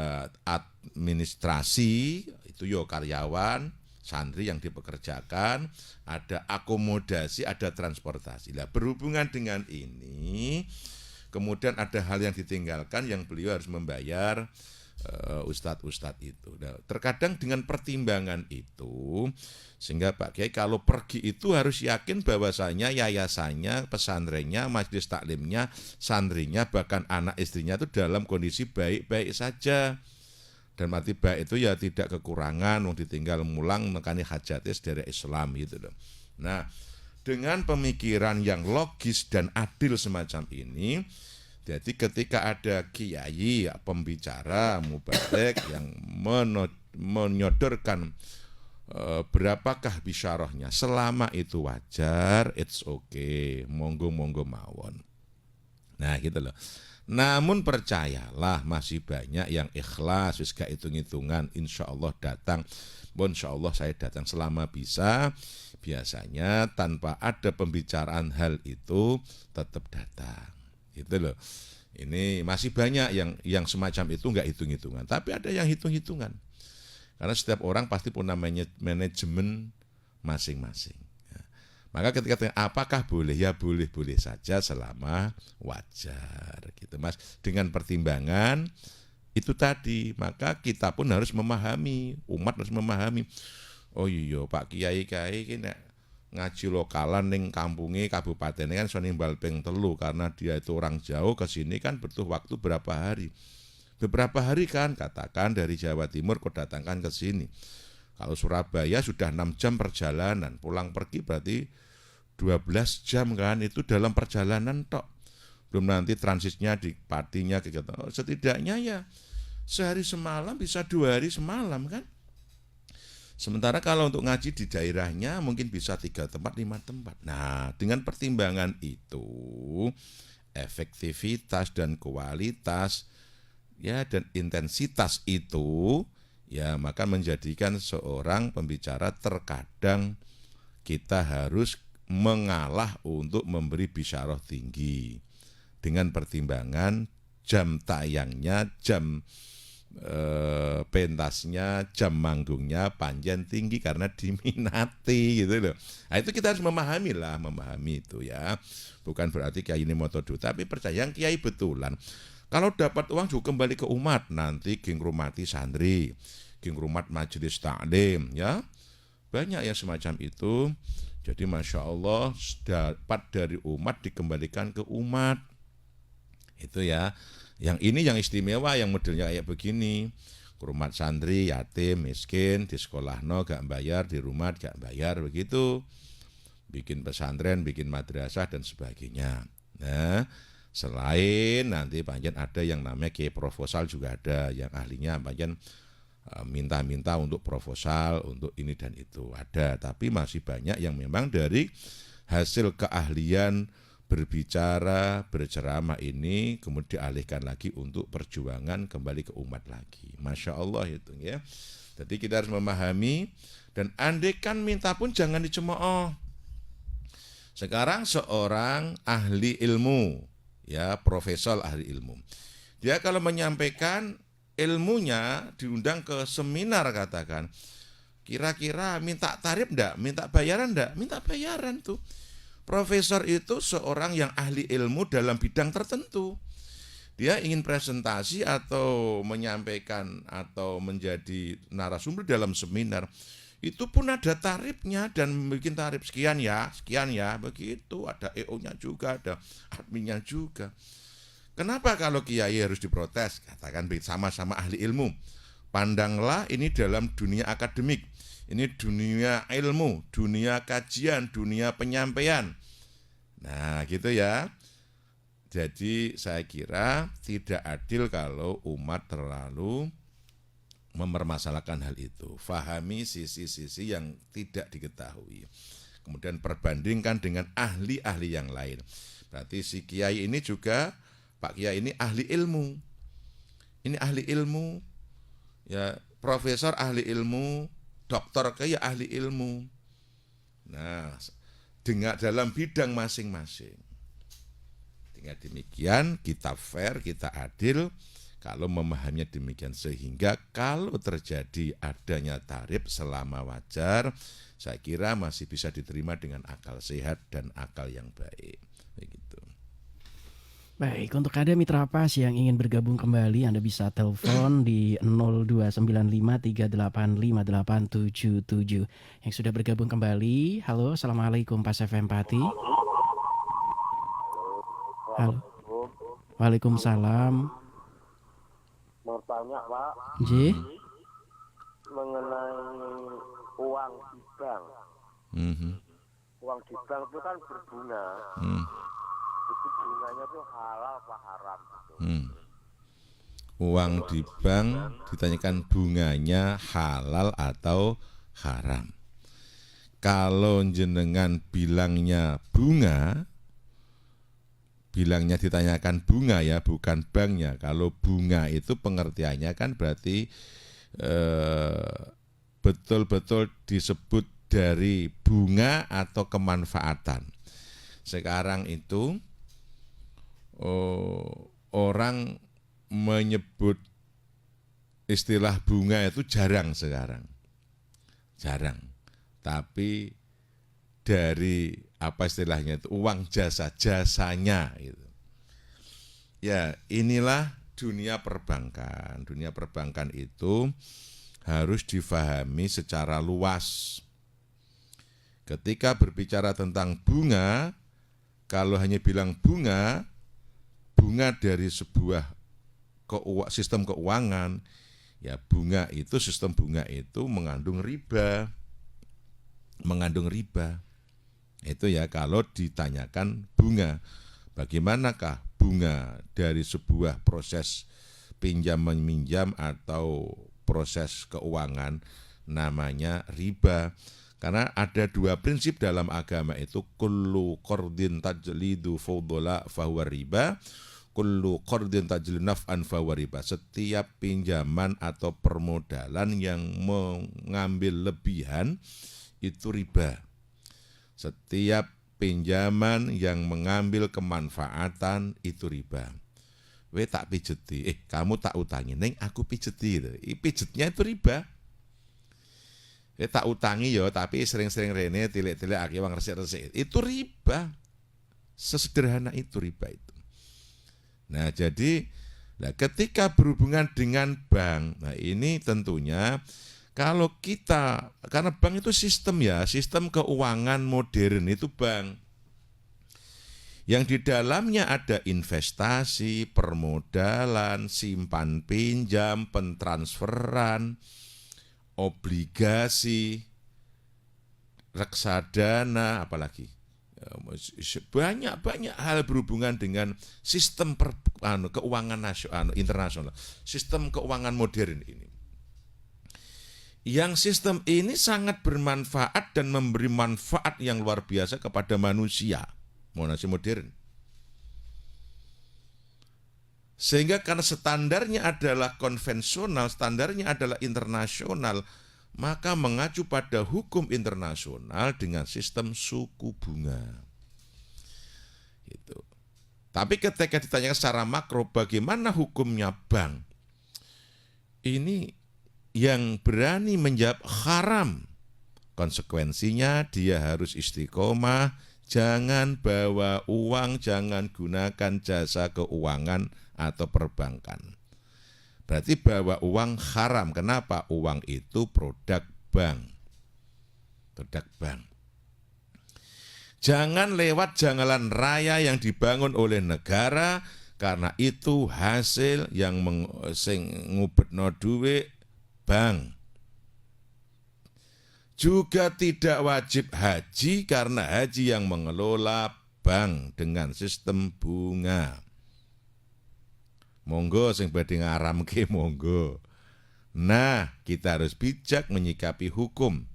administrasi, itu yo karyawan, santri yang dipekerjakan, ada akomodasi, ada transportasi. Nah, berhubungan dengan ini, kemudian ada hal yang ditinggalkan yang beliau harus membayar ustadz-ustadz itu. Nah, terkadang dengan pertimbangan itu, sehingga Pak Kiai kalau pergi itu harus yakin bahwasanya yayasannya, pesantrennya, majelis taklimnya, santrinya, bahkan anak istrinya itu dalam kondisi baik-baik saja. Dan mati baik itu ya tidak kekurangan, wong ditinggal mulang nekani hajatnya dari Islam gitu loh. Nah, dengan pemikiran yang logis dan adil semacam ini, Jadi ketika ada kiai pembicara mubaligh yang menyodorkan berapakah bisyarahnya, selama itu wajar, it's okay, monggo mawon. Nah gitu loh. Namun percayalah masih banyak yang ikhlas, wis gak hitung-hitungan, insya Allah datang. Insya Allah saya datang selama bisa. Biasanya tanpa ada pembicaraan hal itu tetap datang. Gitu loh. Ini masih banyak yang semacam itu nggak hitung-hitungan, tapi ada yang hitung-hitungan. Karena setiap orang pasti punya manajemen masing-masing. Ya. Maka ketika tanya, apakah boleh? Ya boleh-boleh saja selama wajar, gitu Mas. Dengan pertimbangan itu tadi, maka kita pun harus memahami, umat harus memahami. Oh iya, Pak Kiai ini ngaji lokalan ning kampunge kabupaten kan iso nimbal ping 3 karena dia itu orang jauh ke sini kan butuh waktu berapa hari. Beberapa hari kan, katakan dari Jawa Timur kau datangkan ke sini. Kalau Surabaya sudah 6 jam perjalanan, pulang pergi berarti 12 jam kan, itu dalam perjalanan tok. Belum nanti transitnya di partinya gitu. Setidaknya ya sehari semalam bisa 2 hari semalam kan. Sementara kalau untuk ngaji di daerahnya mungkin bisa 3 tempat, 5 tempat. Nah, dengan pertimbangan itu, efektivitas dan kualitas ya dan intensitas itu ya maka menjadikan seorang pembicara terkadang kita harus mengalah untuk memberi bisyarah tinggi dengan pertimbangan jam tayangnya, jam pentasnya, jam manggungnya panjang tinggi karena diminati gitu loh. Nah itu kita harus memahami itu ya. Bukan berarti kiai ini motodo, tapi percaya yang kiai betulan. Kalau dapat uang juga kembali ke umat, nanti ging rumati santri, ging rumat majelis taklim ya. Banyak yang semacam itu. Jadi Masya Allah dapat dari umat dikembalikan ke umat. Itu ya. Yang ini yang istimewa, yang modelnya kayak begini. Rumah santri, yatim, miskin, di sekolah gak bayar, di rumah gak bayar, begitu. Bikin pesantren, bikin madrasah dan sebagainya. Nah, selain nanti panjang ada yang namanya kiai proposal juga ada, yang ahlinya panjang minta-minta untuk proposal, untuk ini dan itu ada. Tapi masih banyak yang memang dari hasil keahlian berbicara, berceramah ini kemudian dialihkan lagi untuk perjuangan kembali ke umat lagi. Masya Allah itu ya. Jadi kita harus memahami dan andaikan minta pun jangan dicemooh. Sekarang seorang ahli ilmu, ya profesor ahli ilmu. Dia kalau menyampaikan ilmunya diundang ke seminar katakan, kira-kira minta tarif enggak? Minta bayaran enggak? Minta bayaran tuh. Profesor itu seorang yang ahli ilmu dalam bidang tertentu. Dia ingin presentasi atau menyampaikan atau menjadi narasumber dalam seminar. Itu pun ada tarifnya dan bikin tarif sekian ya, begitu. Ada EO-nya juga, ada adminnya juga. Kenapa kalau kiai harus diprotes? Katakan sama-sama ahli ilmu. Pandanglah ini dalam dunia akademik. Ini dunia ilmu, dunia kajian, dunia penyampaian. Nah gitu ya. Jadi saya kira tidak adil kalau umat terlalu mempermasalahkan hal itu. Fahami sisi-sisi yang tidak diketahui. Kemudian perbandingkan dengan ahli-ahli yang lain. Berarti si kiai ini juga, Pak Kiai ini ahli ilmu. Ini ahli ilmu, ya profesor ahli ilmu, dokter kayak ahli ilmu. Nah, dengan dalam bidang masing-masing. Dengan demikian kita fair, kita adil kalau memahaminya demikian sehingga kalau terjadi adanya tarif selama wajar, saya kira masih bisa diterima dengan akal sehat dan akal yang baik. Begitu. Baik, untuk Anda Mitra Pas yang ingin bergabung kembali, Anda bisa telepon di 0295385877. Yang sudah bergabung kembali, halo, Assalamualaikum Pas FM Pati. Halo. Waalaikumsalam. Mau tanya Pak, Ji? mengenai uang di bank. Uang di bank itu kan berbunga. itu bunganya tuh halal apa haram gitu. Uang di bank ditanyakan bunganya halal atau haram. Kalau jenengan bilangnya ditanyakan bunga ya, bukan banknya. Kalau bunga itu pengertiannya kan berarti betul-betul disebut dari bunga atau kemanfaatan. Sekarang itu orang menyebut istilah bunga itu jarang sekarang. Jarang. Tapi dari apa istilahnya itu uang jasanya gitu. Ya, inilah dunia perbankan. Dunia perbankan itu harus difahami secara luas. Ketika berbicara tentang bunga, kalau hanya bilang bunga dari sebuah sistem keuangan, ya sistem bunga itu mengandung riba. Itu ya kalau ditanyakan bunga. Bagaimanakah bunga dari sebuah proses pinjam meminjam atau proses keuangan, namanya riba. Karena ada dua prinsip dalam agama itu, kullu qardin tajlidu fawdola fahuwa riba, kullu qardin tajlidu naf'an fahuwa riba. Setiap pinjaman atau permodalan yang mengambil lebihan itu riba. Setiap pinjaman yang mengambil kemanfaatan itu riba. We tak pijeti, kamu tak utangi, neng aku pijeti. Pijetnya itu riba. Tak utangi yo, tapi sering-sering rene tilik-tilik aki wong resik-resik. Itu riba. Sesederhana itu riba itu. Nah, jadi ketika berhubungan dengan bank, nah ini tentunya kalau kita, karena bank itu sistem ya, sistem keuangan modern itu bank. Yang di dalamnya ada investasi, permodalan, simpan pinjam, pentransferan, obligasi, reksadana, apalagi. Banyak hal berhubungan dengan sistem keuangan nasional, internasional, sistem keuangan modern ini. Yang sistem ini sangat bermanfaat dan memberi manfaat yang luar biasa kepada manusia modern. Sehingga karena standarnya adalah konvensional, standarnya adalah internasional, maka mengacu pada hukum internasional dengan sistem suku bunga. Gitu. Tapi ketika ditanyakan secara makro bagaimana hukumnya bank, ini yang berani menjawab haram. Konsekuensinya dia harus istiqomah, jangan bawa uang, jangan gunakan jasa keuangan atau perbankan. Berarti bawa uang haram. Kenapa? Uang itu produk bank. Produk bank. Jangan lewat jalan raya yang dibangun oleh negara, karena itu hasil yang ngubetno duit bank. Juga tidak wajib haji karena haji yang mengelola bank dengan sistem bunga. Monggo sing badhe ngaramke monggo. Nah, kita harus bijak menyikapi hukum.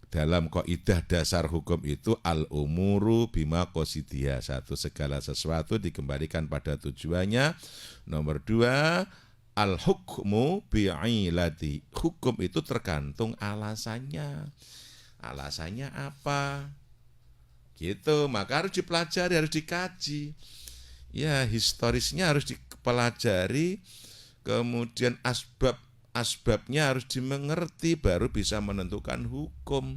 Dalam kaidah dasar hukum itu al-umuru bima qasidiha. Satu, segala sesuatu dikembalikan pada tujuannya. Nomor dua, al-hukmu bi'ilati. Hukum itu tergantung alasannya. Alasannya apa? Gitu, maka harus dipelajari, harus dikaji. Ya, historisnya harus dipelajari, kemudian asbabnya harus dimengerti, baru bisa menentukan hukum.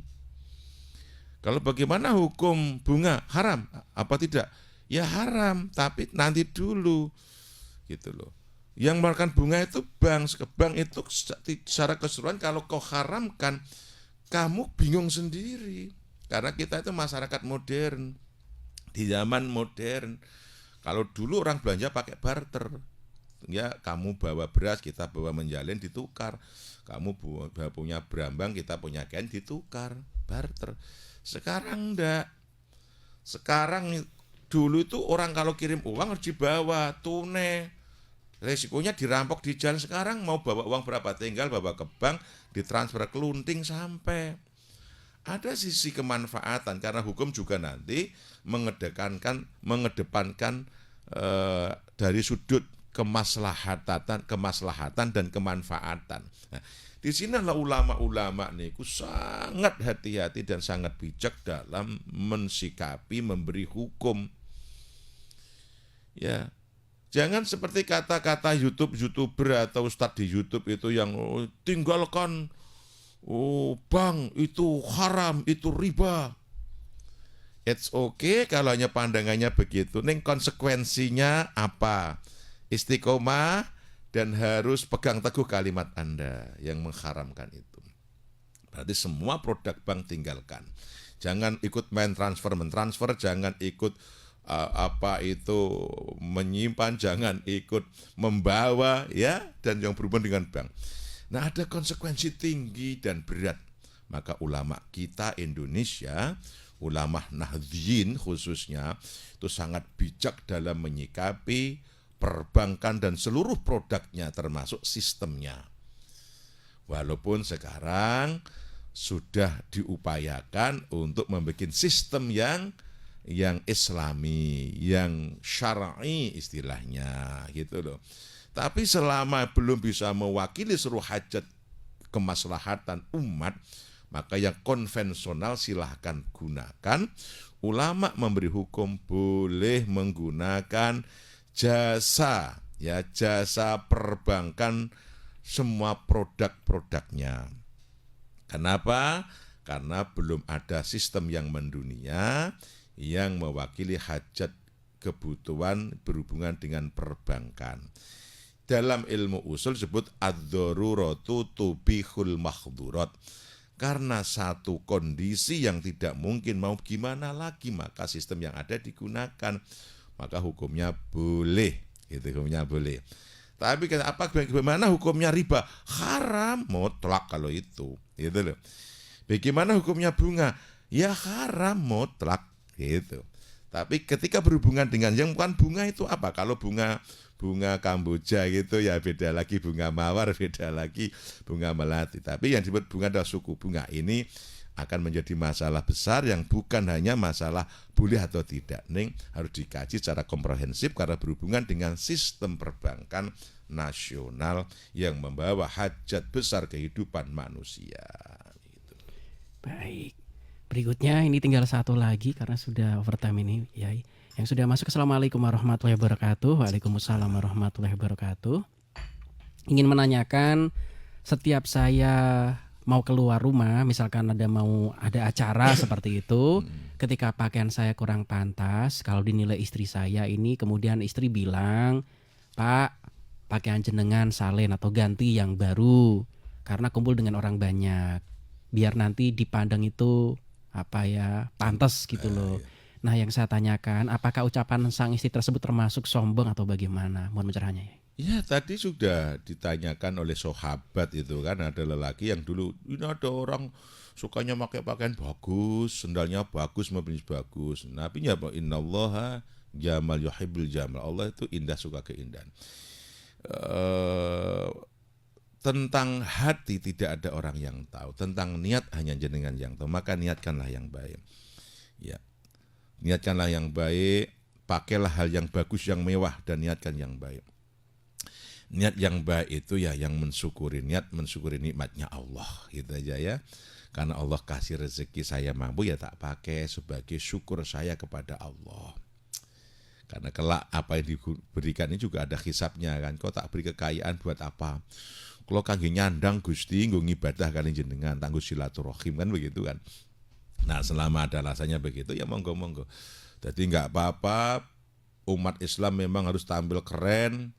Kalau bagaimana hukum bunga? Haram apa tidak? Ya haram, tapi nanti dulu. Gitu loh. Yang mengeluarkan bunga itu bank itu secara keseluruhan kalau kau haramkan, kamu bingung sendiri. Karena kita itu masyarakat modern, di zaman modern. Kalau dulu orang belanja pakai barter, ya kamu bawa beras, kita bawa menjalin, ditukar. Kamu punya brambang, kita punya kain, ditukar, barter. Sekarang enggak. Sekarang Dulu itu orang kalau kirim uang harus dibawa tunai. Resikonya dirampok di jalan. Sekarang mau bawa uang berapa, tinggal bawa ke bank, ditransfer ke lunting sampai. Ada sisi kemanfaatan karena hukum juga nanti mengedepankan dari sudut kemaslahatan dan kemanfaatan. Nah, di sinilah ulama-ulama niku sangat hati-hati dan sangat bijak dalam mensikapi memberi hukum. Ya, jangan seperti kata-kata YouTuber atau ustadz di YouTube itu yang tinggalkan bank itu haram, itu riba. It's okay kalau hanya pandangannya begitu. Ning konsekuensinya apa? Istiqomah dan harus pegang teguh kalimat Anda yang mengharamkan itu. Berarti semua produk bank tinggalkan. Jangan ikut main mentransfer, jangan ikut menyimpan, jangan ikut membawa ya, dan yang berhubungan dengan bank. Nah, ada konsekuensi tinggi dan berat. Maka ulama kita Indonesia, ulama Nahdliyin khususnya, itu sangat bijak dalam menyikapi perbankan dan seluruh produknya termasuk sistemnya. Walaupun sekarang sudah diupayakan untuk membuat sistem yang islami, yang syar'i istilahnya gitu loh. Tapi selama belum bisa mewakili seluruh hajat kemaslahatan umat, maka yang konvensional silahkan gunakan. Ulama memberi hukum boleh menggunakan jasa perbankan semua produk-produknya. Kenapa? Karena belum ada sistem yang mendunia yang mewakili hajat kebutuhan berhubungan dengan perbankan. Dalam ilmu usul disebut ad-daruratu tubihul mahdhurat. Karena satu kondisi yang tidak mungkin, mau gimana lagi, maka sistem yang ada digunakan. Maka hukumnya boleh, gitu, hukumnya boleh. Tapi bagaimana hukumnya riba? Haram mutlak kalau itu, gitu loh. Bagaimana hukumnya bunga? Ya haram mutlak, gitu. Tapi ketika berhubungan dengan yang bukan bunga itu apa? Kalau bunga Kamboja gitu ya beda lagi, bunga mawar beda lagi, bunga melati. Tapi yang disebut bunga adalah suku bunga. Ini akan menjadi masalah besar yang bukan hanya masalah boleh atau tidak. Ning harus dikaji secara komprehensif karena berhubungan dengan sistem perbankan nasional yang membawa hajat besar kehidupan manusia. Gitu. Baik. Berikutnya ini tinggal satu lagi karena sudah overtime ini ya. Yang sudah masuk, Assalamualaikum warahmatullahi wabarakatuh. Waalaikumsalam warahmatullahi wabarakatuh. Ingin menanyakan, setiap saya mau keluar rumah, misalkan ada acara seperti itu, ketika pakaian saya kurang pantas, kalau dinilai istri saya ini, kemudian istri bilang, Pak, pakaian jenengan salen atau ganti yang baru, karena kumpul dengan orang banyak, biar nanti dipandang itu pantas gitu loh. Nah, yang saya tanyakan, apakah ucapan sang istri tersebut termasuk sombong atau bagaimana? Mohon pencerahannya ya. Ya, tadi sudah ditanyakan oleh sahabat itu kan, ada lelaki yang dulu, ini ada orang sukanya pakai pakaian bagus, sendalnya bagus, mobilnya bagus. Nabi-nya apa? Innallaha jamal yuhibbul jamal. Allah itu indah, suka keindahan. Tentang hati tidak ada orang yang tahu. Tentang niat hanya jenengan yang tahu. Maka niatkanlah yang baik. Ya. Niatkanlah yang baik, pakailah hal yang bagus, yang mewah, dan niatkan yang baik. Niat yang baik itu ya yang mensyukuri, niat mensyukuri nikmatnya Allah, gitu aja ya. Karena Allah kasih rezeki saya mampu, ya tak pakai sebagai syukur saya kepada Allah. Karena kelak apa yang diberikan ini juga ada hisabnya kan. Kau tak beri kekayaan buat apa? Kalau kangge nyandang Gusti, nggo ngibadah kali jenengan, tangguh silaturahim kan begitu kan. Nah, selama ada alasannya begitu ya monggo-monggo. Jadi enggak apa-apa, umat Islam memang harus tampil keren.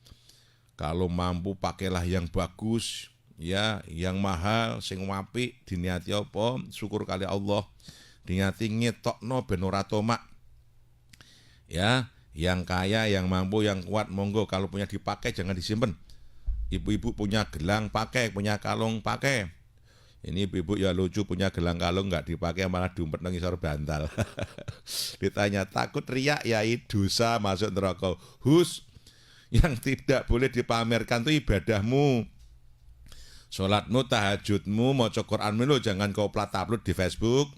Kalau mampu pakailah yang bagus, ya, yang mahal, sing apik, diniati apa? Syukur kali Allah. Diniati ngetokno ben ora tomak. Ya, yang kaya, yang mampu, yang kuat monggo, kalau punya dipakai jangan disimpan. Ibu-ibu punya gelang pakai, punya kalung pakai. Ini ibu ya lucu, punya gelang kalung nggak dipakai malah diumpet nang ngisor bantal. Ditanya takut riak yai, dosa masuk neraka. Hus, yang tidak boleh dipamerkan itu ibadahmu. Sholatmu, tahajudmu, maca Qur'anmu lo jangan kau upload di Facebook.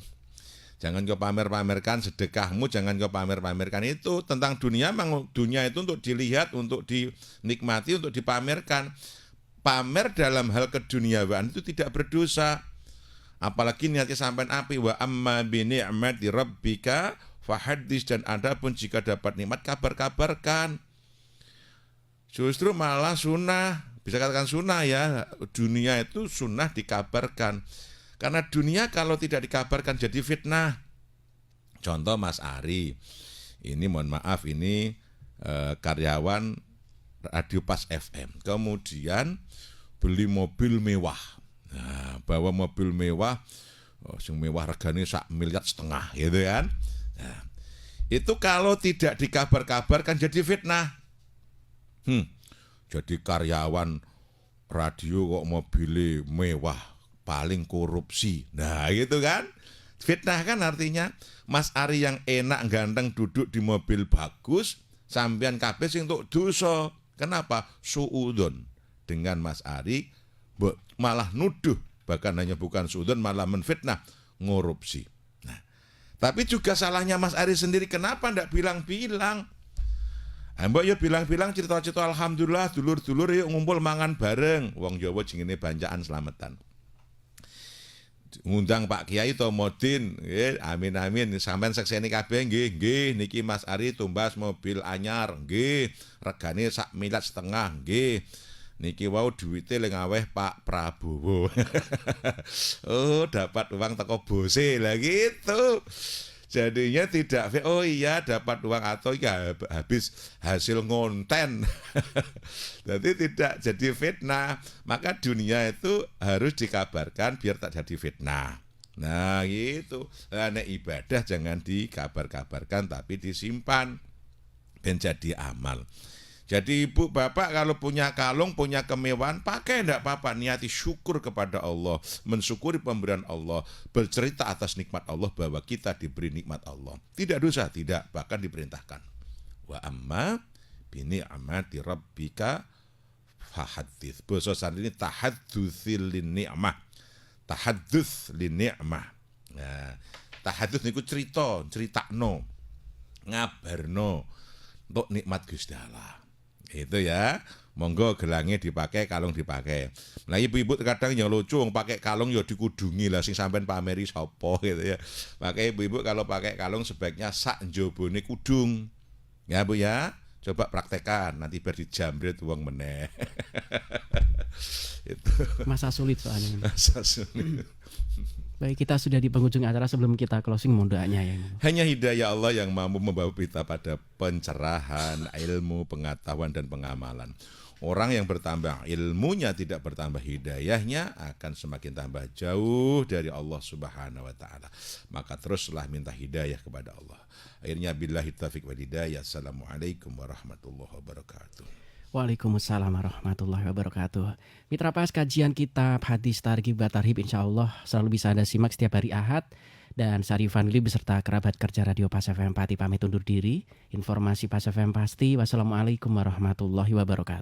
Jangan kau pamer-pamerkan, sedekahmu jangan kau pamer-pamerkan. Itu tentang dunia, memang dunia itu untuk dilihat, untuk dinikmati, untuk dipamerkan. Pamer dalam hal keduniawaan itu tidak berdosa. Apalagi niatnya sampai api. Wa amma bi ni'mati rabbika fahaddits, dan adapun jika dapat nikmat kabar-kabarkan. Justru malah sunnah, bisa katakan sunnah ya, dunia itu sunnah dikabarkan. Karena dunia kalau tidak dikabarkan jadi fitnah. Contoh Mas Ari, ini mohon maaf, ini karyawan Radio Pas FM. Kemudian beli mobil mewah. Nah, bawa mobil mewah, yang mewah regane 1,5 miliar gitu kan. Nah, itu kalau tidak dikabar-kabarkan jadi fitnah. Jadi karyawan radio kok mobilnya mewah, paling korupsi. Nah, gitu kan. Fitnah kan artinya Mas Ari yang enak ganteng duduk di mobil bagus, sampean kabeh sing entuk dosa. Kenapa? Suudon dengan Mas Ari malah nuduh, bahkan hanya bukan suudon, malah menfitnah, ngorupsi. Nah, tapi juga salahnya Mas Ari sendiri, kenapa ndak bilang-bilang? Mbak ya bilang-bilang, cerita-cerita alhamdulillah dulur-dulur yuk ngumpul mangan bareng. Wong Jawa jenenge banjaan slametan. Ngundang Pak Kiai Tomodin, amin amin, sampean sekseni kabeh nggih, niki Mas Ari tumbas mobil anyar, nggih, regane 1,5 miliar, nggih. Niki wau duwite le ngaweh Pak Prabowo. Oh, dapat uang teko bose lah gitu. Jadinya tidak, oh iya dapat uang atau ya habis hasil ngonten. Jadi tidak jadi fitnah. Maka dunia itu harus dikabarkan biar tak jadi fitnah. Nah gitu. Nah, ibadah jangan dikabar-kabarkan tapi disimpan dan jadi amal. Jadi ibu bapak kalau punya kalung, punya kemewahan, pakai enggak apa-apa, niati syukur kepada Allah, mensyukuri pemberian Allah, bercerita atas nikmat Allah bahwa kita diberi nikmat Allah. Tidak dosa, tidak, bahkan diperintahkan. Wa amma bi ni'mati rabbika fahaddits. Basa santri ini tahaddzutsil lin ni'mah. Tahadduts lin ni'mah. Nah, tahadduts niku critakno, ngabarno untuk nikmat Gusti Allah. Itu ya, monggo gelangnya dipakai, kalung dipakai. Nah ibu-ibu kadang ya lucu, pakai kalung ya dikudungi lah, sing sampean pameri sapa gitu ya. Pakai ibu-ibu kalau pakai kalung sebaiknya sak njobone kudung. Ya Bu ya, coba praktekkan nanti biar dijamret wong meneh. Itu Masa sulit soalnya. masa sulit. Baik, kita sudah di penghujung acara. Sebelum kita closing, mohon doanya ya. Hanya hidayah Allah yang mampu membawa kita pada pencerahan, ilmu, pengetahuan, dan pengamalan. Orang yang bertambah ilmunya tidak bertambah hidayahnya akan semakin tambah jauh dari Allah Subhanahu wa taala. Maka teruslah minta hidayah kepada Allah. Akhirnya billahi taufiq wal hidayah. Assalamualaikum warahmatullahi wabarakatuh. Waalaikumsalam warahmatullahi wabarakatuh. Mitra Pas, kajian kitab hadis targhib wa tarhib insyaallah selalu bisa Anda simak setiap hari Ahad. Dan Syarif Fanli beserta kerabat kerja Radio Pas FM Pati pamit undur diri. Informasi Pas FM pasti. Wassalamualaikum warahmatullahi wabarakatuh.